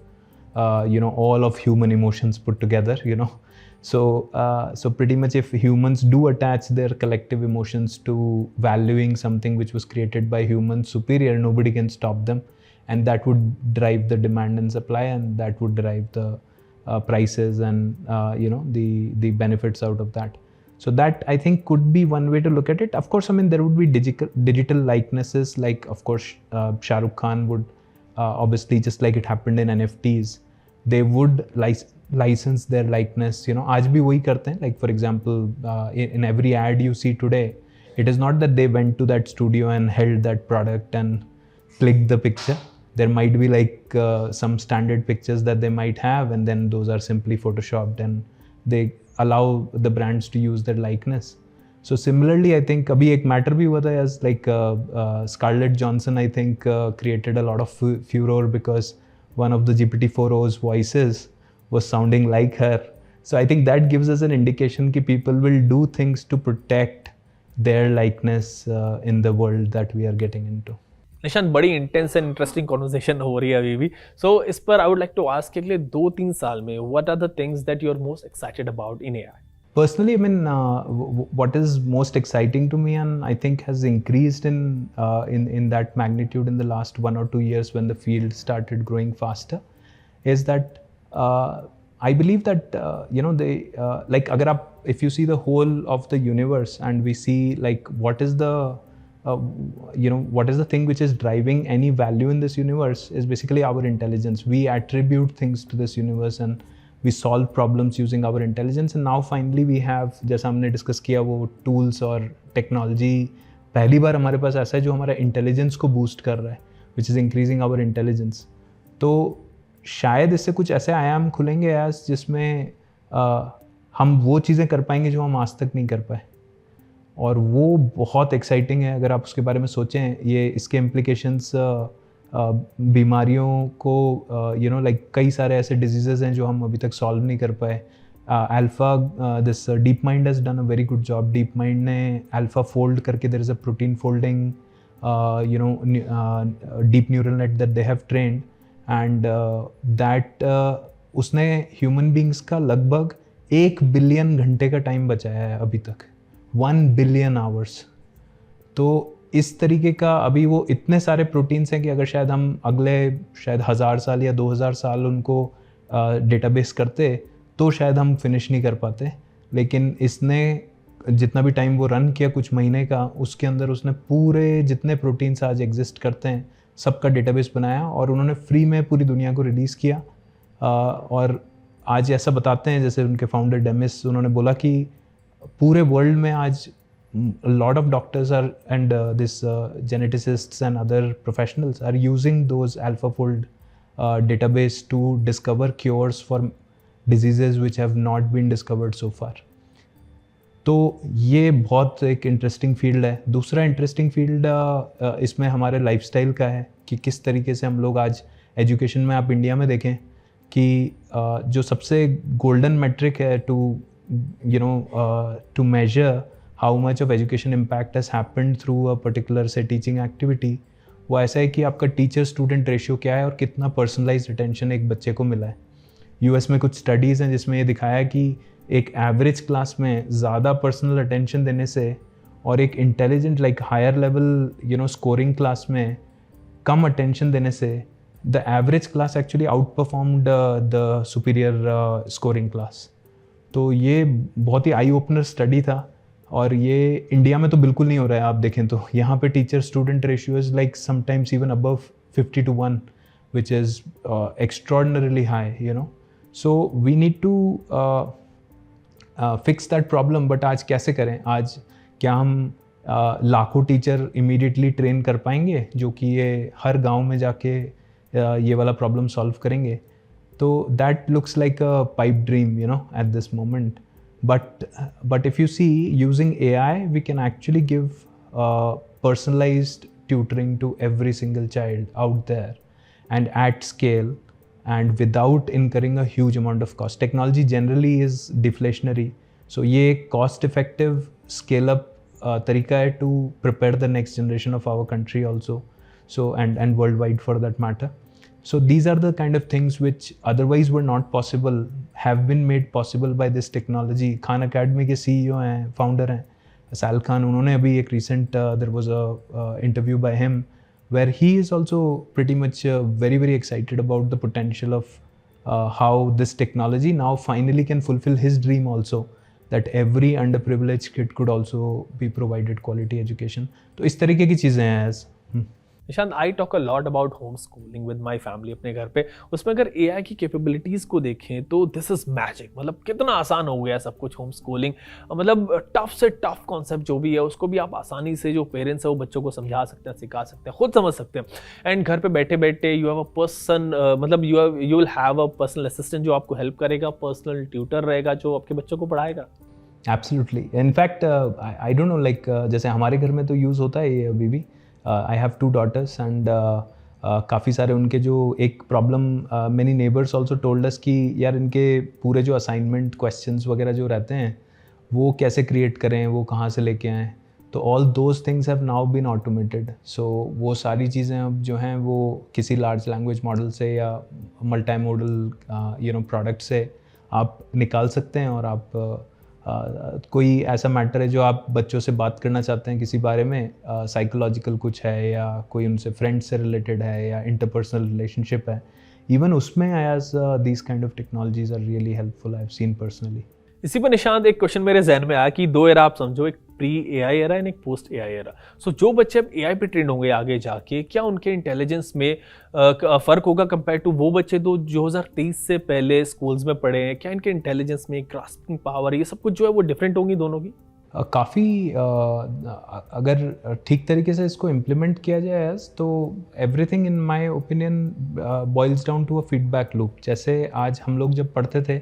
all of human emotions put together, so pretty much if humans do attach their collective emotions to valuing something which was created by humans superior, nobody can stop them, and that would drive the demand and supply, and that would drive the prices and the benefits out of that. So that I think could be one way to look at it. Of course, I mean there would be digital likenesses, like of course Shah Rukh Khan would obviously, just like it happened in NFTs, they would license their likeness. आज भी वही करते हैं. Like for example, in every ad you see today, it is not that they went to that studio and held that product and clicked the picture. There might be like some standard pictures that they might have, and then those are simply photoshopped, and they allow the brands to use their likeness. So similarly, I think अभी एक matter भी हुआ था as like Scarlett Johansson, I think created a lot of furor because one of the GPT-4o's voices was sounding like her. So I think that gives us an indication कि people will do things to protect their likeness in the world that we are getting into. Nishant, बड़ी intense and interesting conversation हो रही है अभी भी। So इस पर I would like to ask कि अगले 2-3 साल में what are the things that you are most excited about in AI? Personally, I mean, what is most exciting to me, and I think has increased in that magnitude in the last 1 or 2 years when the field started growing faster, is that I believe that like अगर आप if you see the whole of the universe and we see like what is the what is the thing which is driving any value in this universe is basically our intelligence. We attribute things to this universe and we solve problems using our intelligence, and now finally we have, जैसा हमने discuss किया, वो tools और technology पहली बार हमारे पास ऐसा है जो हमारा इंटेलिजेंस को बूस्ट कर रहा है, which is increasing our intelligence. तो शायद इससे कुछ ऐसे आयाम खुलेंगे आज जिसमें हम वो चीज़ें कर पाएंगे जो हम आज तक नहीं कर पाए, और वो बहुत एक्साइटिंग है अगर आप उसके बारे में सोचें. ये इसके इम्प्लीकेशंस बीमारियों को लाइक कई सारे ऐसे डिजीज़ेज़ हैं जो हम अभी तक सॉल्व नहीं कर पाए. This DeepMind has done a very good job. DeepMind ने अल्फा फोल्ड करके, there is a protein folding deep neural net that they have trained, and that उसने ह्यूमन बींग्स का लगभग 1 बिलियन घंटे का टाइम बचाया है अभी तक, 1 बिलियन आवर्स. तो इस तरीके का अभी वो इतने सारे प्रोटीन्स हैं कि अगर शायद हम अगले शायद 1000 साल या 2000 साल उनको डेटाबेस करते तो शायद हम फिनिश नहीं कर पाते. लेकिन इसने जितना भी टाइम वो रन किया, कुछ महीने का, उसके अंदर उसने पूरे जितने प्रोटीन्स आज एग्जिस्ट करते हैं सबका डेटाबेस बनाया, और उन्होंने फ्री में पूरी दुनिया को रिलीज़ किया. और आज ऐसा बताते हैं, जैसे उनके फाउंडर डेमिस, उन्होंने बोला कि पूरे वर्ल्ड में आज lot of doctors are and this geneticists and other professionals are using those AlphaFold database to discover cures for diseases which have not been discovered so far. तो ये बहुत एक इंटरेस्टिंग फील्ड है. दूसरा इंटरेस्टिंग फील्ड इसमें हमारे lifestyle का है कि किस तरीके से हम लोग आज एजुकेशन में, आप इंडिया में देखें कि जो सबसे गोल्डन मेट्रिक है to measure how much of education impact has happened through a particular से टीचिंग एक्टिविटी, वो ऐसा है कि आपका टीचर स्टूडेंट रेशियो क्या है और कितना पर्सनलाइज्ड अटेंशन एक बच्चे को मिला है. यूएस में कुछ स्टडीज़ हैं जिसमें ये दिखाया है कि एक एवरेज क्लास में ज़्यादा पर्सनल अटेंशन देने से और एक intelligent like higher level scoring class में कम अटेंशन देने से the average class actually outperformed the superior scoring class. तो ये बहुत ही आई ओपनर स्टडी था और ये इंडिया में तो बिल्कुल नहीं हो रहा है. आप देखें तो यहाँ पे teacher student ratio is like sometimes even above 50-1, which is extraordinarily high. So we need to fix that problem. But आज कैसे करें? आज क्या हम लाखों टीचर इमीडिएटली ट्रेन कर पाएंगे जो कि ये हर गांव में जाके ये वाला प्रॉब्लम सॉल्व करेंगे? तो that looks like a pipe dream at this moment. But if you see, using AI, we can actually give personalized tutoring to every single child out there and at scale and without incurring a huge amount of cost. Technology generally is deflationary. So ये एक cost effective scale up तरीका है to prepare the next generation of our country also. So and worldwide for that matter. So these are the kind of things which otherwise were not possible, have been made possible by this technology. Khan Academy के CEO हैं, founder हैं, Sal Khan. उन्होंने अभी एक recent there was a interview by him where he is also pretty much very excited about the potential of how this technology now finally can fulfill his dream also, that every underprivileged kid could also be provided quality education. तो इस तरीके की चीज़ें हैं as Nishant, I talk a lot about home schooling with my family अपने घर पे. उसमें अगर एआई की कैपेबिलिटीज़ को देखें तो दिस इज मैजिक. मतलब कितना आसान हो गया सब कुछ. होम स्कूलिंग मतलब टफ से टफ कॉन्सेप्ट जो भी है उसको भी आप आसानी से, जो पेरेंट्स है वो बच्चों को समझा सकते हैं, सिखा सकते हैं, खुद समझ सकते हैं. एंड घर पे बैठे बैठे यू हैव अ पर्सन, मतलब you will have a personal assistant जो आपको हेल्प करेगा, पर्सनल ट्यूटर रहेगा जो आपके बच्चों को पढ़ाएगा. Absolutely. In fact I don't know, like जैसे हमारे घर में तो यूज़ होता है ये अभी भी. I have 2 daughters and काफ़ी सारे उनके जो एक problem, many neighbors also told us कि यार इनके पूरे जो असाइनमेंट क्वेश्चंस वगैरह जो रहते हैं वो कैसे क्रिएट करें, वो कहाँ से लेके आएँ. तो all those things have now been automated. So वो सारी चीज़ें अब जो हैं वो किसी लार्ज लैंग्वेज मॉडल से या मल्टी मॉडल प्रोडक्ट से आप निकाल सकते हैं. और आप कोई ऐसा मैटर है जो आप बच्चों से बात करना चाहते हैं किसी बारे में, साइकोलॉजिकल कुछ है या कोई उनसे फ्रेंड से रिलेटेड है या इंटरपर्सनल रिलेशनशिप है, इवन उसमें as these kind of technologies are really helpful. I have seen personally. इसी पर निशांत एक क्वेश्चन मेरे जहन में आया कि 2 एरा आप समझो, एक प्री एआई एरा एंड एक पोस्ट एआई एरा. सो जो बच्चे अब एआई पे ट्रेन होंगे आगे जाके, क्या उनके इंटेलिजेंस में फ़र्क होगा कंपेयर टू वो बच्चे तो 2023 से पहले स्कूल्स में पढ़े हैं? क्या इनके इंटेलिजेंस में, ग्रास्पिंग पावर, ये सब कुछ जो है वो डिफरेंट होंगी दोनों की? काफ़ी अगर ठीक तरीके से इसको इम्प्लीमेंट किया जाए तो everything in my opinion boils down to a feedback loop. जैसे आज हम लोग जब पढ़ते थे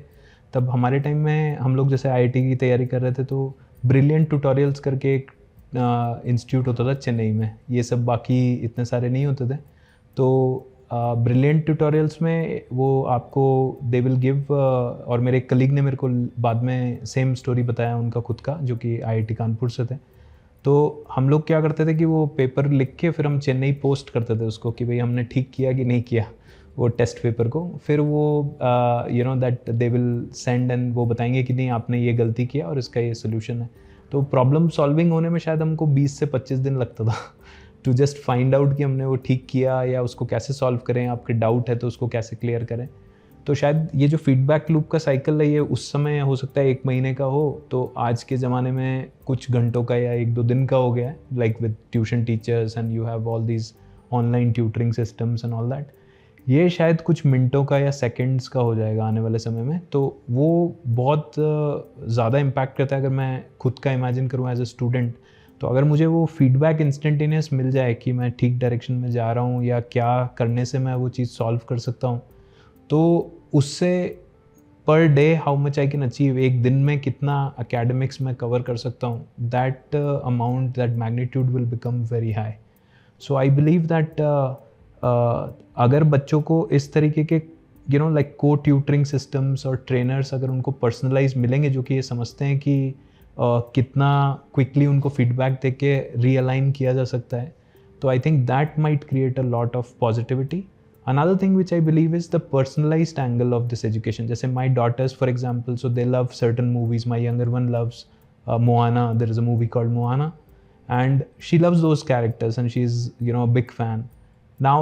तब हमारे टाइम में हम लोग जैसे आईआईटी की तैयारी कर रहे थे तो ब्रिलियंट ट्यूटोरियल्स करके एक इंस्टीट्यूट होता था चेन्नई में. ये सब बाकी इतने सारे नहीं होते थे. तो ब्रिलियंट ट्यूटोरियल्स में वो आपको दे विल गिव, और मेरे एक कलीग ने मेरे को बाद में सेम स्टोरी बताया उनका खुद का, जो कि आईआईटी कानपुर से थे. तो हम लोग क्या करते थे कि वो पेपर लिख के फिर हम चेन्नई पोस्ट करते थे उसको कि भाई हमने ठीक किया कि नहीं किया वो टेस्ट पेपर को. फिर वो that they will send and वो बताएंगे कि नहीं आपने ये गलती किया और इसका ये सोल्यूशन है. तो प्रॉब्लम सॉल्विंग होने में शायद हमको 20 से 25 दिन लगता था टू जस्ट फाइंड आउट कि हमने वो ठीक किया या उसको कैसे सॉल्व करें. आपके डाउट है तो उसको कैसे क्लियर करें. तो शायद ये जो फीडबैक लूप का साइकिल है ये उस समय हो सकता है 1 महीने का हो, तो आज के ज़माने में कुछ घंटों का या 1-2 दिन का हो गया है, like with tuition teachers and you have all these online tutoring systems and all that. ये शायद कुछ मिनटों का या सेकंड्स का हो जाएगा आने वाले समय में, तो वो बहुत ज़्यादा इम्पैक्ट करता है। अगर मैं खुद का इमेजिन करूँ एज अ स्टूडेंट, तो अगर मुझे वो फीडबैक इंस्टेंटेनियस मिल जाए कि मैं ठीक डायरेक्शन में जा रहा हूँ या क्या करने से मैं वो चीज़ सॉल्व कर सकता हूँ, तो उससे per day how much I can achieve, एक दिन में कितना एकेडमिक्स में कवर कर सकता हूँ, that amount, that magnitude will become very high. So I believe that अगर बच्चों को इस तरीके के लाइक को ट्यूटरिंग सिस्टम्स और ट्रेनर्स अगर उनको पर्सनलाइज मिलेंगे, जो कि ये समझते हैं कि कितना क्विकली उनको फीडबैक दे के रीअलाइन किया जा सकता है, तो I think that might create a lot of positivity. Another thing which I believe is the personalized angle of this education. Just my daughters, for example, so they love certain movies. My younger one loves Moana. There is a movie called Moana, and she loves those characters, and she's a big fan. Now,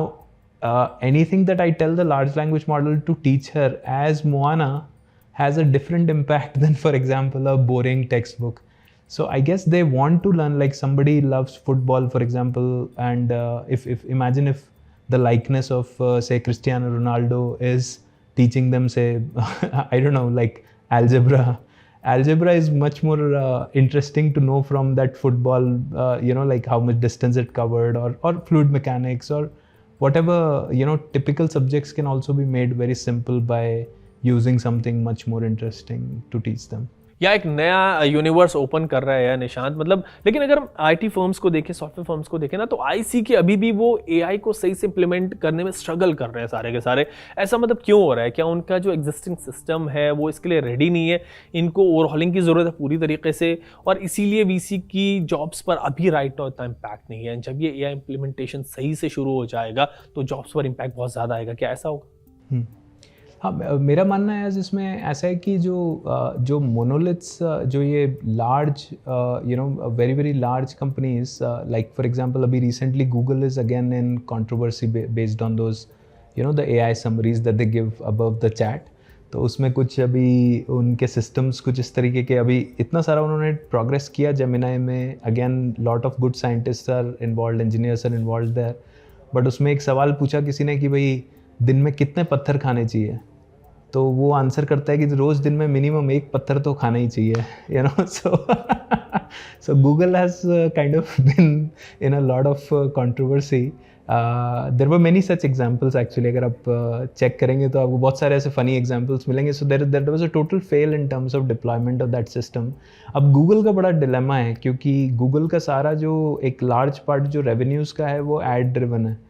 anything that I tell the large language model to teach her as Moana has a different impact than, for example, a boring textbook. So I guess they want to learn, like somebody loves football, for example, and if imagine if the likeness of say Cristiano Ronaldo is teaching them, say I don't know, like algebra is much more interesting to know from that football, like how much distance it covered, or fluid mechanics, or whatever, typical subjects can also be made very simple by using something much more interesting to teach them. या एक नया universe open कर रहा है यार निशांत, मतलब लेकिन अगर हम आईटी फर्म्स को देखें, सॉफ्टवेयर फर्म्स को देखें ना, तो आई सी कि अभी भी वो एआई को सही से इंप्लीमेंट करने में स्ट्रगल कर रहे हैं सारे के सारे. ऐसा मतलब क्यों हो रहा है? क्या उनका जो एग्जिस्टिंग सिस्टम है वो इसके लिए रेडी नहीं है? इनको ओवरहॉलिंग की ज़रूरत है पूरी तरीके से, और इसीलिए वीसी की जॉब्स पर अभी राइट नाउ इतना इम्पैक्ट नहीं है. जब ये एआई इंप्लीमेंटेशन सही से शुरू हो जाएगा तो जॉब्स पर इम्पैक्ट बहुत ज़्यादा आएगा. क्या ऐसा होगा? हाँ, मेरा मानना है इसमें ऐसा है कि जो मोनोलिथ्स, जो ये large very very large companies, like for example अभी recently Google is again in controversy based on those the AI summaries that they give above the chat. तो उसमें कुछ अभी उनके सिस्टम्स कुछ इस तरीके के, अभी इतना सारा उन्होंने प्रोग्रेस किया जेमिनाई में. Again lot of good scientist are involve, engineers are involve there. But उसमें एक सवाल पूछा किसी ने कि भाई दिन में कितने पत्थर खाने चाहिए, तो वो आंसर करता है कि रोज़ दिन में मिनिमम एक पत्थर तो खाना ही चाहिए, so Google has kind of been in a lot of controversy. There were many such examples actually. अगर आप चेक करेंगे तो आपको बहुत सारे ऐसे funny examples मिलेंगे. So there was a total fail in terms of deployment of that system. अब Google का बड़ा dilemma है, क्योंकि Google का सारा जो एक large part जो revenues का है वो ad driven है,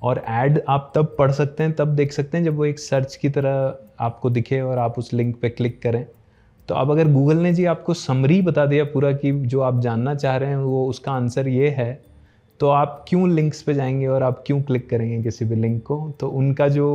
और ऐड आप तब पढ़ सकते हैं, तब देख सकते हैं जब वो एक सर्च की तरह आपको दिखे और आप उस लिंक पे क्लिक करें. तो अब अगर गूगल ने जी आपको समरी बता दिया पूरा कि जो आप जानना चाह रहे हैं वो उसका आंसर ये है, तो आप क्यों लिंक्स पे जाएंगे और आप क्यों क्लिक करेंगे किसी भी लिंक को? तो उनका जो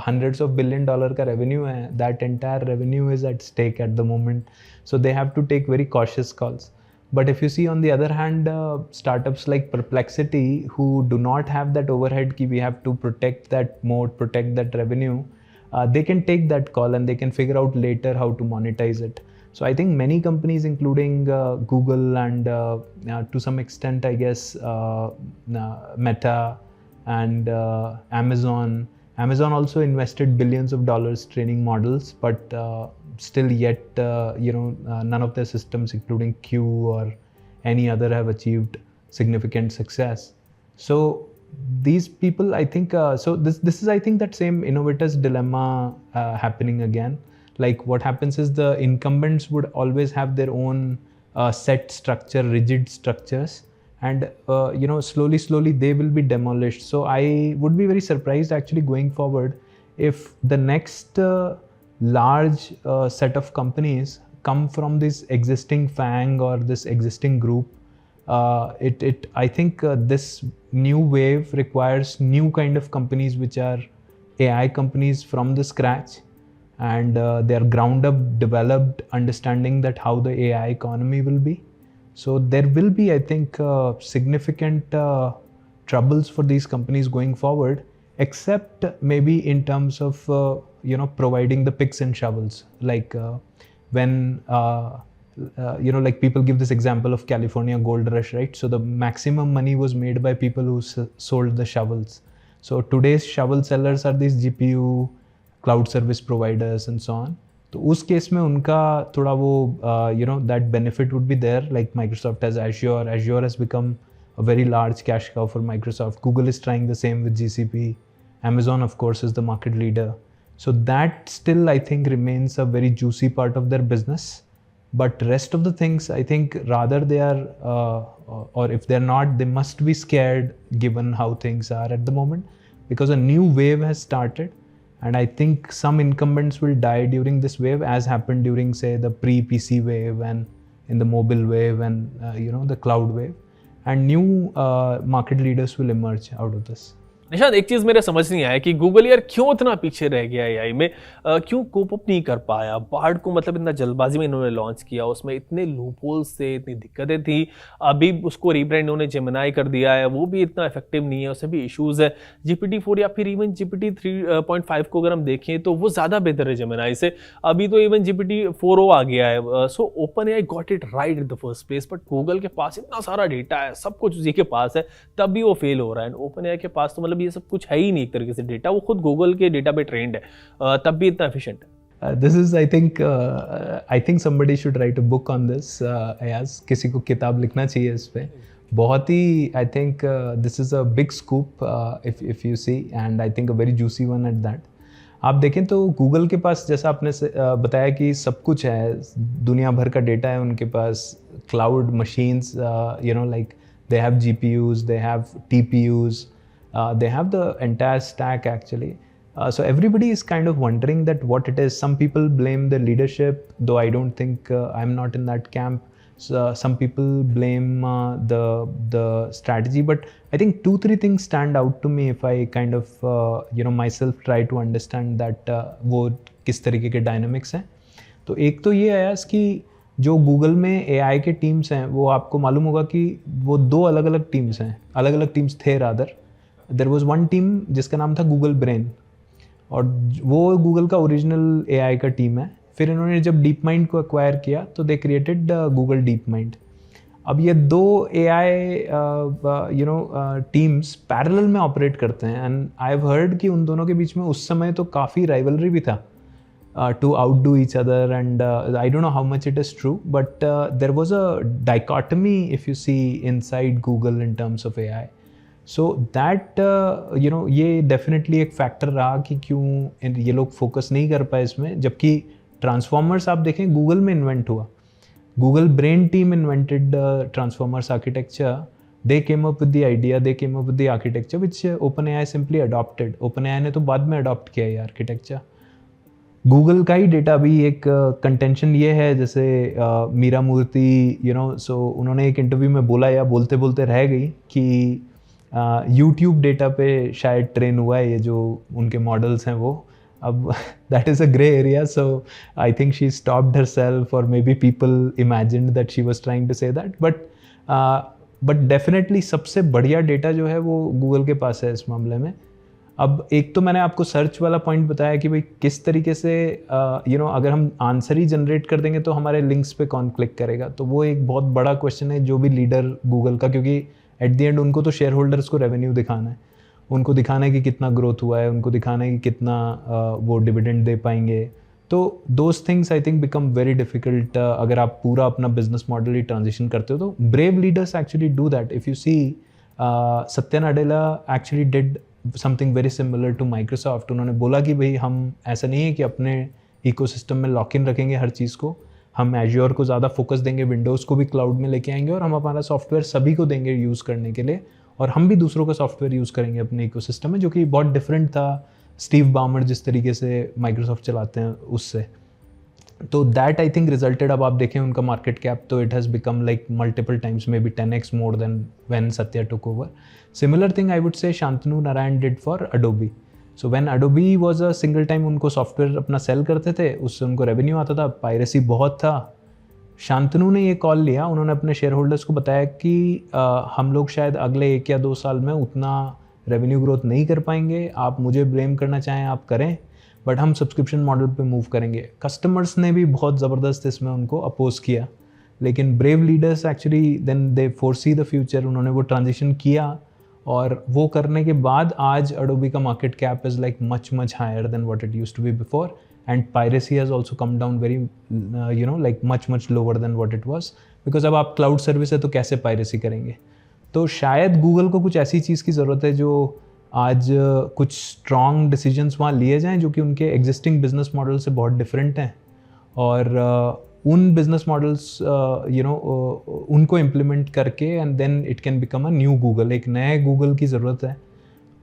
$100 of billion का रेवेन्यू है, that entire revenue is at stake at the moment. So they have to take very cautious calls. But if you see on the other hand, startups like Perplexity, who do not have that overhead ki we have to protect that moat, protect that revenue, they can take that call and they can figure out later how to monetize it. So I think many companies, including Google and to some extent, I guess, Meta and Amazon also invested billions of dollars training models, but still yet none of their systems, including Q or any other, have achieved significant success. So these people, I think, so this is, I think, that same innovator's dilemma happening again. Like what happens is the incumbents would always have their own set structure, rigid structures, and slowly they will be demolished. So I would be very surprised actually going forward if the next large set of companies come from this existing FANG or this existing group. I think this new wave requires new kind of companies which are AI companies from the scratch, and they are ground up developed, understanding that how the AI economy will be. So there will be, I think, significant troubles for these companies going forward, except maybe in terms of providing the picks and shovels. Like when like people give this example of California gold rush, right? So the maximum money was made by people who sold the shovels. So today's shovel sellers are these GPU cloud service providers and so on. तो उस case में उनका थोड़ा वो that benefit would be there, like Microsoft has Azure has become a very large cash cow for Microsoft. Google is trying the same with GCP. Amazon of course is the market leader. So that still I think remains a very juicy part of their business. But rest of the things, I think rather they are, or if they're not, they must be scared given how things are at the moment, because a new wave has started. And I think some incumbents will die during this wave, as happened during, say, the pre-PC wave and in the mobile wave and the cloud wave. And new market leaders will emerge out of this. Nishant, एक चीज मेरे समझ नहीं आया कि Google यार क्यों इतना पीछे रह गया एआई में, क्यों कोप अप नहीं कर पाया। बार्ड को मतलब इतना जल्दबाजी में इन्होंने लॉन्च किया, उसमें इतने लूपहोल्स थे, इतनी दिक्कतें थी। अभी उसको रीब्रांड इन्होंने जेमिनाई कर दिया है, वो भी इतना इफेक्टिव नहीं है, उसमें भी इश्यूज है। GPT-4 या फिर इवन GPT 3.5 को अगर हम देखें तो वो ज़्यादा बेहतर है जेमिनाई से। अभी तो इवन GPT-4o आ गया है। So open AI got it right in the first place, but Google के पास इतना सारा डेटा है, सब कुछ उसी के पास है, तब भी वो फेल हो रहा है। ओपन एआई के पास तो मतलब ये सब कुछ है ही नहीं एक तरीके से, डेटा वो खुद गूगल के डेटा पे ट्रेंड है, तब भी इतना एफिशिएंट है। This is I think somebody should write a book on this. Ayaz, किसी को किताब लिखना चाहिए इस पे। बहुत ही I think this is a big scoop if you see, and I think a very juicy one at that. आप देखें तो गूगल के पास, जैसा आपने बताया कि सब कुछ है, दुनिया भर का डेटा है उनके पास, cloud machines, like they have GPUs, they have TPUs, they have the entire stack actually. So everybody is kind of wondering that what it is. Some people blame the leadership, though I don't think I'm not in that camp. So, some people blame the strategy, but I think 2-3 things stand out to me if I kind of myself try to understand that वो किस तरीके के dynamics हैं। तो एक तो ये है कि जो गूगल में AI के टीम्स हैं, वो आपको मालूम होगा कि वो 2 अलग अलग टीम्स हैं, अलग अलग टीम्स थे rather. There was one team जिसका नाम था गूगल ब्रेन, और वो गूगल का ओरिजिनल AI का टीम है। फिर इन्होंने जब डीप माइंड को एक्वायर किया तो they created Google deep mind. अब ये 2 AI टीम्स पैरेलल में ऑपरेट करते हैं, एंड आई हैव हर्ड कि उन दोनों के बीच में उस समय तो काफ़ी राइवलरी भी था to outdo each other, and I don't know how much it is true, but there was a dichotomy if you see inside Google in terms of AI. So that ये definitely एक factor रहा कि क्यों ये लोग focus नहीं कर पाए इसमें। जबकि ट्रांसफॉर्मर्स आप देखें गूगल में इन्वेंट हुआ, Google brain team invented transformers architecture, they came up with the idea, they came up with the architecture which OpenAI simply adopted. OpenAI ने तो बाद में अडॉप्ट किया ये आर्किटेक्चर। गूगल का ही डेटा भी एक कंटेंशन ये है, जैसे मीरा मूर्ति सो उन्होंने एक इंटरव्यू में बोला या बोलते बोलते रह गई कि यूट्यूब डेटा पे शायद ट्रेन हुआ है ये जो उनके मॉडल्स हैं वो। अब that is a grey area, so I think she stopped herself, और maybe people imagined that she was trying to say that, but definitely सबसे बढ़िया डेटा जो है वो गूगल के पास है इस मामले में। अब एक तो मैंने आपको सर्च वाला पॉइंट बताया कि भाई किस तरीके से अगर हम आंसर ही जनरेट कर देंगे तो हमारे लिंक्स पे कौन क्लिक करेगा, तो वो एक बहुत बड़ा क्वेश्चन है जो भी लीडर गूगल का, क्योंकि एट द एंड उनको तो शेयर होल्डर्स को रेवेन्यू दिखाना है, उनको दिखाना है कि कितना ग्रोथ हुआ है, उनको दिखाना है कि कितना वो डिविडेंड दे पाएंगे। तो those things I think become very difficult अगर आप पूरा अपना बिजनेस मॉडल ही ट्रांजिशन करते हो। तो brave leaders actually do that. If you see Satya Nadella actually did something very similar to Microsoft. उन्होंने बोला कि भाई हम ऐसा नहीं है कि अपने इकोसिस्टम में लॉक इन रखेंगे हर चीज़ को, हम एज्योर को ज़्यादा फोकस देंगे, विंडोज़ को भी क्लाउड में लेके आएंगे, और हम हमारा सॉफ्टवेयर सभी को देंगे यूज़ करने के लिए, और हम भी दूसरों का सॉफ्टवेयर यूज़ करेंगे अपने इकोसिस्टम में, जो कि बहुत डिफरेंट था स्टीव बामर जिस तरीके से माइक्रोसॉफ्ट चलाते हैं उससे। तो दैट आई थिंक रिजल्टेड, अब आप देखें उनका मार्केट कैप तो it has become like multiple times, may be 10x more than when Satya took over. Similar thing I would say Shantanu Narayan did for Adobe. So when Adobe was a single time उनको software अपना cell करते थे, उससे उनको revenue आता था, piracy बहुत था। शांतनु ने ये कॉल लिया, उन्होंने अपने शेयर होल्डर्स को बताया कि हम लोग शायद अगले 1 या 2 साल में उतना रेवेन्यू ग्रोथ नहीं कर पाएंगे, आप मुझे ब्लेम करना चाहें आप करें, बट हम सब्सक्रिप्शन मॉडल पे मूव करेंगे। कस्टमर्स ने भी बहुत ज़बरदस्त इसमें उनको अपोज किया, लेकिन brave leaders actually then they foresee the future, उन्होंने वो ट्रांजिशन किया और वो करने के बाद आज Adobe का market cap is like much higher than what it used to be before, and piracy has also come down very like much lower than what it was, because अब आप क्लाउड सर्विस है तो कैसे piracy करेंगे। तो शायद Google को कुछ ऐसी चीज़ की ज़रूरत है जो आज कुछ स्ट्रॉन्ग डिसीजंस वहाँ लिए जाएं जो कि उनके एग्जिस्टिंग बिजनेस मॉडल से बहुत डिफरेंट हैं, और उन बिजनेस मॉडल्स उनको इम्प्लीमेंट करके and then it can become a new Google. एक नए गूगल की ज़रूरत है।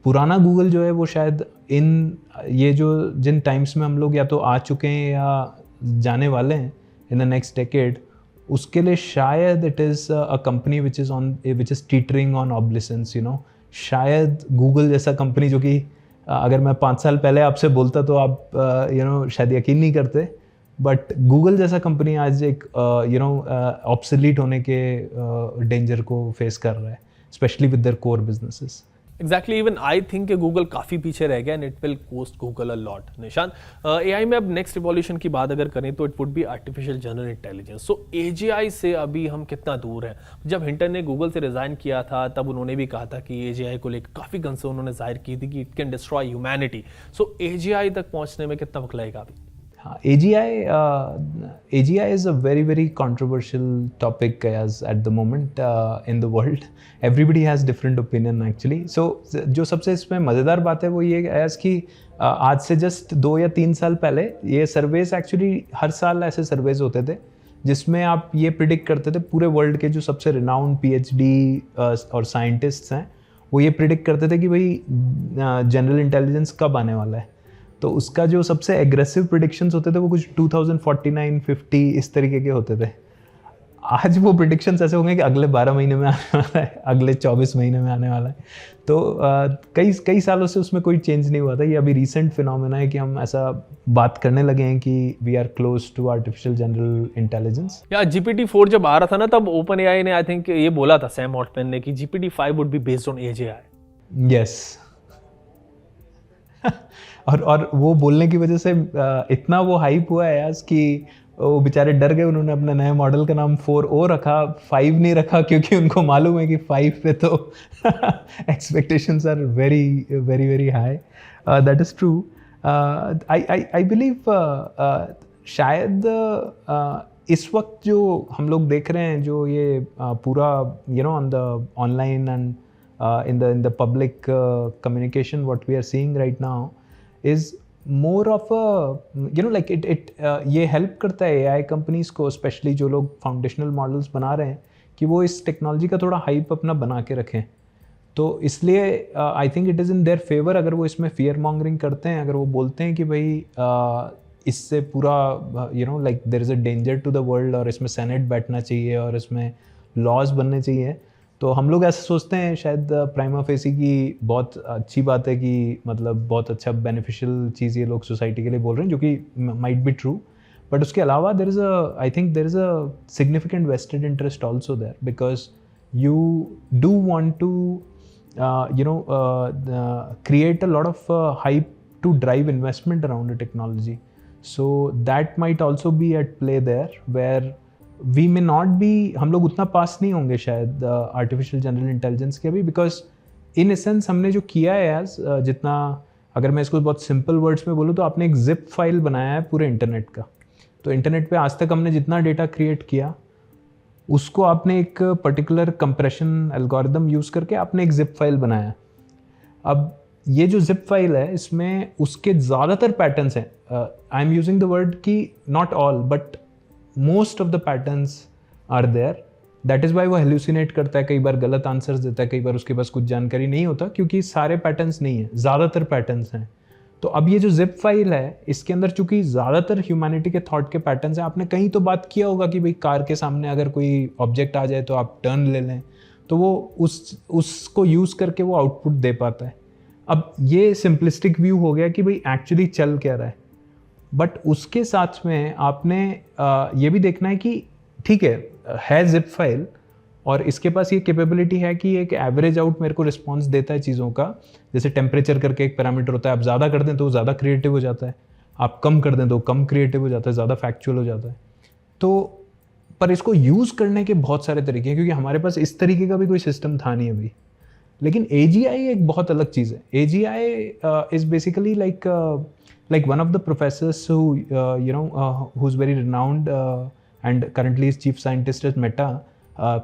पुराना गूगल जो है वो शायद ये जो जिन टाइम्स में हम लोग या तो आ चुके हैं या जाने वाले हैं इन द नेक्स्ट डेकेड, उसके लिए शायद it is a company which is teetering on obsolescence. शायद गूगल जैसा कंपनी जो कि अगर मैं 5 साल पहले आपसे बोलता तो आप शायद यकीन नहीं करते, बट गूगल जैसा कंपनी आज एक ऑब्सोलीट होने के डेंजर को फेस कर रहा है, specially with their core businesses. Exactly, even I think Google काफ़ी पीछे रह गया and it will cost Google a lot. Nishan, AI में अब नेक्स्ट रिवॉल्यूशन की बात अगर करें तो it would be artificial general intelligence. So AGI से अभी हम कितना दूर हैं? जब हिंटन ने गूगल से रिजाइन किया था तब उन्होंने भी कहा था कि एजीआई को लेकर काफ़ी कंसर्न उन्होंने जाहिर की थी कि it can destroy humanity. So AGI तक पहुंचने में कितना वक्त लगेगा अभी? AGI is a very controversial topic as at the moment in the world. Everybody has different opinion actually. So जो सबसे इसमें मज़ेदार बात है वो ये as कि आज से जस्ट 2 या 3 साल पहले ये सर्वेस एक्चुअली हर साल ऐसे सर्वेज होते थे जिसमें आप ये प्रिडिक्ट करते थे, पूरे वर्ल्ड के जो सबसे रिनाउंड PhD और साइंटिस्ट्स हैं वो ये प्रिडिक्ट करते थे कि भाई जनरल इंटेलिजेंस कब आने वाला है। तो उसका जो सबसे एग्रेसिव प्रिडिक्शंस होते थे वो कुछ 2049, 50 इस तरीके के होते थे। आज वो प्रिडिक्शंस ऐसे होंगे कि अगले 12 महीने में आने वाला है, अगले 24 महीने में आने वाला है। तो कई सालों से उसमें कोई चेंज नहीं हुआ था। ये अभी रिसेंट फिनोमेना है कि हम ऐसा बात करने लगे हैं कि we are close to artificial general intelligence. या GPT-4 जब आ रहा था ना तब ओपन एआई ने आई थिंक ये बोला था, सैम ऑल्टमैन ने, कि GPT-5 would be based on AGI। Yes और वो बोलने की वजह से इतना वो हाइप हुआ है आज कि वो बेचारे डर गए। उन्होंने अपने नए मॉडल का नाम 4O रखा, 5 नहीं रखा, क्योंकि उनको मालूम है कि 5 पे तो expectations are very high. That is true. I believe शायद इस वक्त जो हम लोग देख रहे हैं, जो ये पूरा on the online and in the public communication, what we are seeing right now is more of a like it ये help करता है AI companies को, especially जो लोग foundational models बना रहे हैं, कि वो इस टेक्नोलॉजी का थोड़ा हाइप अपना बना के रखें। तो इसलिए I think it is in their favour अगर वो इसमें फियर मॉन्गरिंग करते हैं, अगर वो बोलते हैं कि भाई इससे पूरा like there is a danger to the world और इसमें सेनेट बैठना चाहिए और इसमें लॉज बनने चाहिए। तो हम लोग ऐसे सोचते हैं शायद प्राइमा फेसी की बहुत अच्छी बात है कि मतलब बहुत अच्छा बेनिफिशियल चीज़ ये लोग सोसाइटी के लिए बोल रहे हैं, जो कि माइट बी ट्रू, बट उसके अलावा there is I think there is a significant vested interest also there, because you do want to create a lot of hype to drive investment around the technology. So that might also be at play there, where we may not be, हम लोग उतना पास नहीं होंगे शायद artificial general intelligence के अभी, because in essence हमने जो किया है आज जितना, अगर मैं इसको बहुत सिंपल वर्ड्स में बोलूँ तो आपने एक जिप फाइल बनाया है पूरे इंटरनेट का। तो इंटरनेट पे आज तक हमने जितना डेटा क्रिएट किया उसको आपने एक पर्टिकुलर कंप्रेशन एल्गोरिदम यूज़ करके आपने एक जिप फाइल बनाया। अब ये जो जिप फाइल है इसमें उसके ज़्यादातर पैटर्न्स हैं, I am using the word कि not all but most of the patterns are there. That is why वो हेल्यूसिनेट करता है, कई बार गलत आंसर्स देता है, कई बार उसके पास कुछ जानकारी नहीं होता, क्योंकि सारे पैटर्न्स नहीं हैं, ज़्यादातर पैटर्न्स हैं। तो अब ये जो जिप फाइल है इसके अंदर चूंकि ज़्यादातर ह्यूमैनिटी के थॉट के पैटर्न्स हैं, आपने कहीं तो बात किया होगा कि भाई कार के सामने अगर कोई ऑब्जेक्ट आ जाए तो आप टर्न ले लें, तो वो उसको यूज़ करके वो आउटपुट दे पाता है। अब ये सिंपलिस्टिक व्यू हो गया कि भाई एक्चुअली चल क्या रहा है, बट उसके साथ में आपने ये भी देखना है कि ठीक है जिप फाइल और इसके पास ये कैपेबिलिटी है कि एक एवरेज आउट मेरे को रिस्पॉन्स देता है चीज़ों का। जैसे टेम्परेचर करके एक पैरामीटर होता है, आप ज़्यादा कर दें तो ज़्यादा क्रिएटिव हो जाता है, आप कम कर दें तो कम क्रिएटिव हो जाता है, ज़्यादा फैक्चुअल हो जाता है। तो पर इसको यूज़ करने के बहुत सारे तरीके हैं, क्योंकि हमारे पास इस तरीके का भी कोई सिस्टम था नहीं अभी। लेकिन AGI एक बहुत अलग चीज़ है. AGI is basically like one of the professors who who's very renowned and currently is chief scientist at Meta,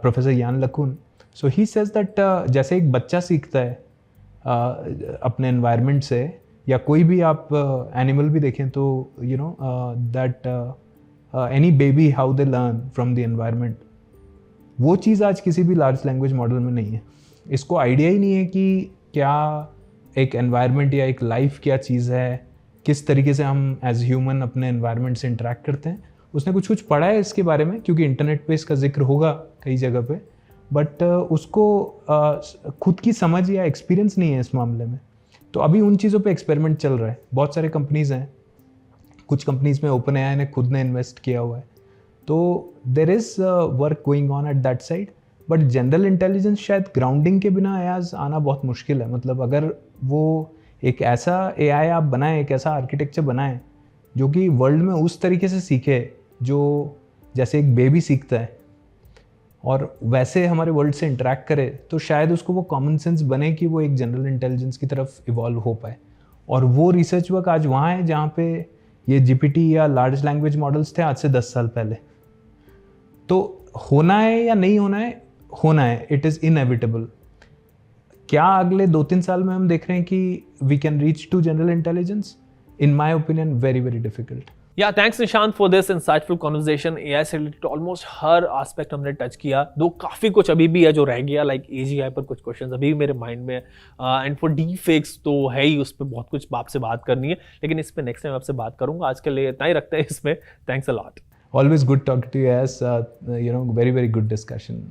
Professor Yann LeCun. So he says that जैसे एक बच्चा सीखता है अपने environment से, या कोई भी आप एनिमल भी देखें तो that any baby how they learn from the environment, वो चीज़ आज किसी भी लार्ज लैंग्वेज मॉडल में नहीं है. इसको आइडिया ही नहीं है कि क्या एक एनवायरनमेंट या एक लाइफ क्या चीज़ है, किस तरीके से हम एज ह्यूमन अपने एनवायरनमेंट से इंटरेक्ट करते हैं. उसने कुछ पढ़ा है इसके बारे में, क्योंकि इंटरनेट पे इसका जिक्र होगा कई जगह पे, बट उसको खुद की समझ या एक्सपीरियंस नहीं है इस मामले में. तो अभी उन चीज़ों पे एक्सपेरिमेंट चल रहा है. बहुत सारे कंपनीज़ हैं, कुछ कंपनीज़ में OpenAI ने खुद ने इन्वेस्ट किया हुआ है. तो there is work going on at that side. But general intelligence शायद ग्राउंडिंग के बिना एआईज आना बहुत मुश्किल है. मतलब अगर वो एक ऐसा AI आप बनाएं, एक ऐसा आर्किटेक्चर बनाएं जो कि वर्ल्ड में उस तरीके से सीखे जो जैसे एक बेबी सीखता है और वैसे हमारे वर्ल्ड से इंटरेक्ट करे, तो शायद उसको वो कॉमन सेंस बने कि वो एक जनरल इंटेलिजेंस की तरफ इवॉल्व हो पाए. और वो रिसर्च वर्क आज वहाँ है जहाँ पे ये GPT या लार्ज लैंग्वेज मॉडल्स थे आज से 10 साल पहले. तो होना है या नहीं होना है, होना है. It is inevitable. क्या अगले 2-3 साल में हम देख रहे हैं कि we can reach to general intelligence? In my opinion very very difficult. Yeah, thanks Nishant for this insightful conversation. AI से related almost हर aspect हमने टच किया. दो काफ़ी कुछ अभी भी है जो रह गया, like AGI पर कुछ questions अभी भी मेरे माइंड में है. And for deepfakes तो है ही, उस पर बहुत कुछ आपसे बात करनी है, लेकिन इस पर नेक्स्ट टाइम आपसे बात करूंगा. आज के लिए इतना ही रखते हैं इसमें. Thanks a lot. Always good talking to you, as very very good discussion.